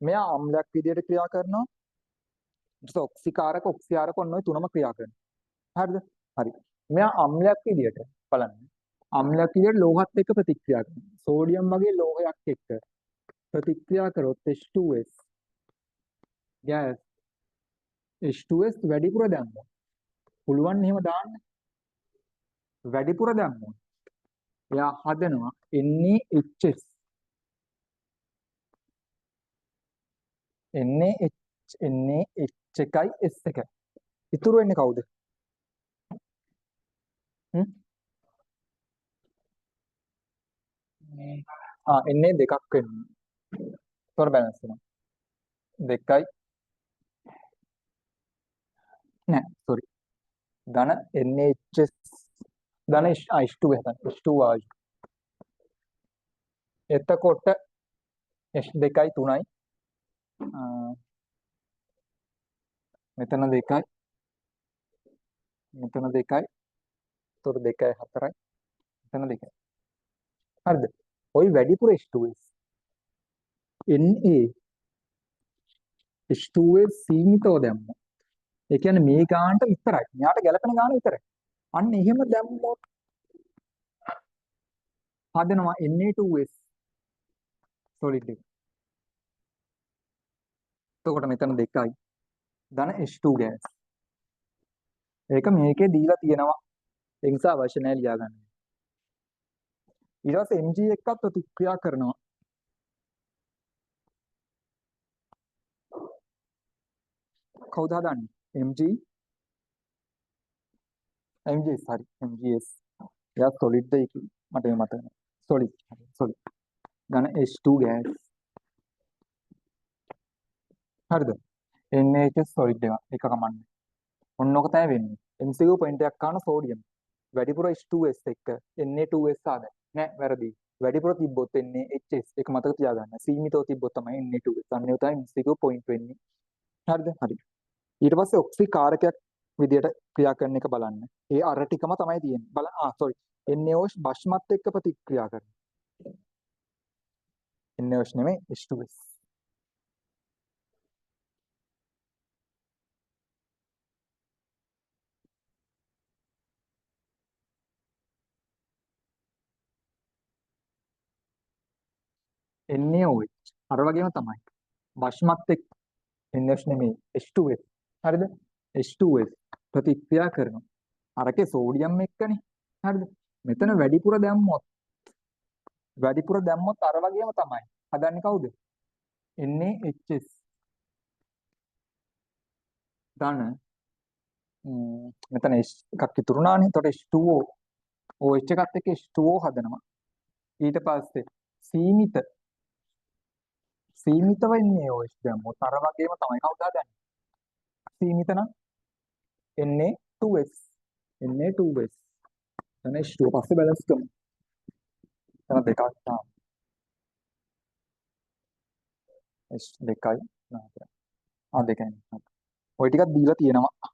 මෙයා අම්ලයක් විදියට ක්‍රියා කරනවා. ඊට පස්සේ ඔක්සිකාරක ඔක්සිආරක ඔන්න ඔය තුනම ක්‍රියා කරනවා. හරිද? හරි. මෙයා අම්ලයක් විදියට බලන්න. අම්ලයක් විදියට ලෝහත් එක්ක ප්‍රතික්‍රියා කරනවා. සෝඩියම් වගේ ලෝහයක් එක්ක ප්‍රතික්‍රියා කරොත් H2S gas H2S වැඩිපුර දැම්මොත් පුළුවන් එහෙම දාන්න. වැඩිපුර දැම්මොත් එයා හදනවා NaHS NaH එකයි S එකයි. ඉතුරු වෙන්නේ කවුද? Na දෙකක් වෙනවා. තොර බැලන්ස් වෙනවා. දෙකයි නෑ සෝරි. ධන NaHS ධන H2 හදන්න. H2 වායු. එතකොට H දෙකයි 3යි. මෙතන දෙකයි. මෙතන දෙකයි. ඒතකොට 2යි 4යි එතන 2යි. හරිද? ওই වැඩිපුර H2S. Na H2S සීමිතව දැම්මොත්. ඒ කියන්නේ මේ ගානට විතරයි. මෙයාට ගැලපෙන ගාන විතරයි. අන්න එහෙම දැම්මොත් හදනවා Na2S solid එක. එතකොට මෙතන 2යි ධන H2 gas. ඒක මේකේ දීලා තියෙනවා. ඒ නිසා අවශ්‍ය නැහැ ලියා ගන්න. ඊට පස්සේ Mg එක්කත් ප්‍රතික්‍රියා කරනවා. කවුද හදන්නේ? MGS හරි. MGS. එයා solid ද ඒක මට මතක නැහැ. solid. solid. ධන H2 gas. හරිද? NaHS solid එක කමන්නේ. ඔන්නෝක තමයි වෙන්නේ. MCQ පොයින්ට් එකක් ගන්න සෝඩියම්. වැඩිපුර H2S එක්ක Na2S ආද. නෑ වැරදි. වැඩිපුර තිබ්බොත් NaHS එක මතක තියාගන්න. සීමිතව තිබ්බොත් තමයි Na2S. අන්න ඒ තමයි MCQ පොයින්ට් වෙන්නේ. හරිද? හරි. ඊට පස්සේ ඔක්සි කාරකයක් විදියට ක්‍රියා කරන එක බලන්න. ඒ අර ටිකම තමයි තියෙන්නේ. බලන්න sorry. NaOH භස්මත් එක්ක ප්‍රතික්‍රියා කරනවා. NaOH නෙමෙයි H2S. NaOH අර වගේම තමයි. භස්මත් එක්ක NaOH නෙමෙයි H2S. හරිද? H2S ප්‍රතික්‍රියා කරනවා. අරකේ සෝඩියම් එක්කනේ. හරිද? මෙතන වැඩිපුර දැම්මොත් අර වගේම තමයි. හදන්නේ කවුද? NaHS ධන මෙතන එකක් ඉතුරුනානේ. එතකොට H2O OH එකත් එක්ක H2O හදනවා. ඊට පස්සේ සීමිත වෙන්නේ OH දැම්මොත් අර වගේම තමයි. කවුද හදන්නේ? සීමිත නම් Na2S එතන H2O පස්සේ බැලන්ස් කරමු. එතන දෙකක් තමයි. H2යි දෙකයි. ඔය ටිකක් දීලා තියෙනවා.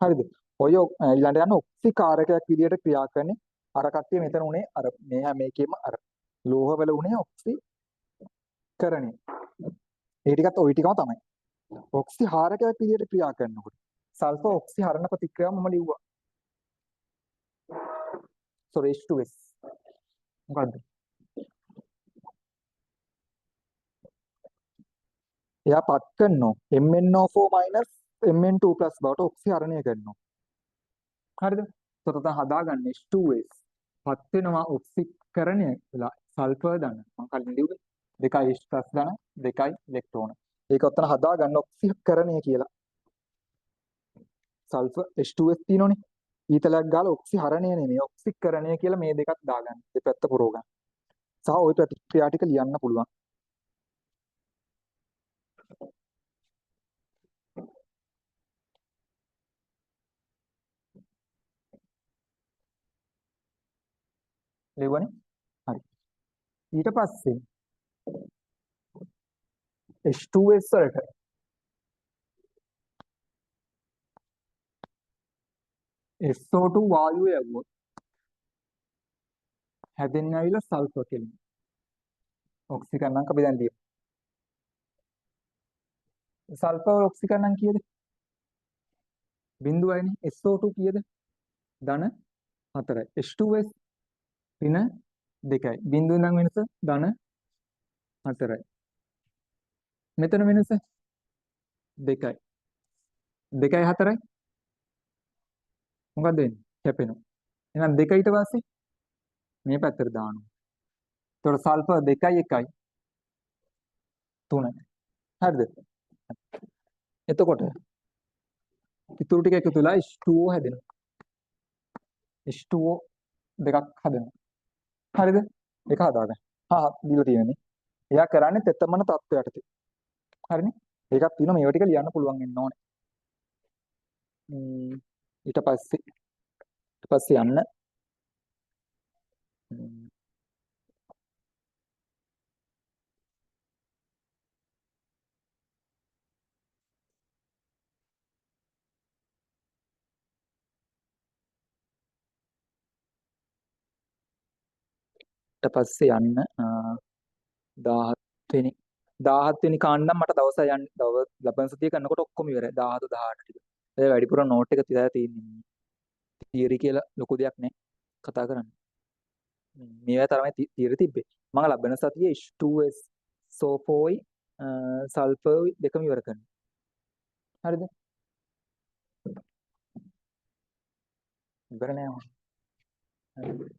හරිද? ඔය ඊළඟට යන ඔක්සි කාරකයක් විදියට ක්‍රියා කරන්නේ අර කට්ටිය මෙතන උනේ අර මේ හැම එකෙම අර ලෝහවල උනේ ඔක්සි කරණය. ඒ ටිකත් ওই ටිකම තමයි. ඔක්සි හාරකයක් විදියට ක්‍රියා කරනකොට සල්ෆර් ඔක්සි හරණ ප්‍රතික්‍රියාව මම ලිව්වා. sorry H2S. මොකද්ද? එයා පත් කරනවා MnO4 Mn2 බවට ඔක්සි හරණය කරනවා. හරිද? එතකොට හදාගන්න H2S පත් වෙනවා ඔක්සිකරණය වෙලා සල්ෆර් ධන මම කලින් ලිව්වේ 2 H+ ධන 2 ඉලෙක්ට්‍රෝන. ඒක ඔතන හදාගන්න ඔක්සිකරණය කියලා. Sulphur H2S තියෙනෝනේ. ඊතලයක් ගාලා ඔක්සිහරණය නෙමෙයි ඔක්සිකරණය කියලා මේ දෙකක් දාගන්න. දෙපැත්ත පුරව ගන්න. සහ ওই ප්‍රතික්‍රියා ටික ලියන්න පුළුවන්. ලියුවනේ. හරි. ඊට පස්සේ H2S වලට SO2 වායුව යවුවොත් හැදෙන්නේ ඇවිල්ලා සල්ෆර් කෙලින්. ඔක්සිකරණම් අපි දැන් ලියමු. සල්ෆර් ඔක්සිකරණම් කීයද? 0.නේ. SO2 කීයද? ධන 4යි. H2S ඍණ 2යි. බිඳුව නම් වෙනස ධන 4යි. මෙතන වෙනස 2යි. 2යි 4යි. මොකද වෙන්නේ? කැපෙනවා. එහෙනම් 2 ඊට පස්සේ මේ පැත්තට දානවා. එතකොට සල්ෆර් 2යි 1යි 3යි. හරිද? එතකොට ඉතුරු ටික එකතු වෙලා H2O හැදෙනවා. H2O දෙකක් හදනවා. හරිද? ඒක හදාගන්න. දීලා තියෙන්නේ. එයා කරන්නේ තෙතමන තත්ත්වයටදී. හරිනේ? ඒකක් තියෙනවා මේවා ටික ලියන්න පුළුවන් වෙන්න ඕනේ. ඊට පස්සේ යන්න ඊට පස්සේ යන්න 17 වෙනි 17 වෙනි කාණ්ඩම් මට දවස යන්න ලබන සතිය කරනකොට ඔක්කොම ඉවරයි 17 18 ටික. ඒ වැඩිපුර නෝට් එක තියලා තියෙන්නේ. තියරි කියලා ලොකු දෙයක් නෑ කතා කරන්න. මේවා තමයි තියරි තිබ්බේ. මම ලබන සතියේ H2S සෝෆෝයි සල්ෆර් දෙකම ඉවර කරනවා. හරිද? ඉවර නෑ.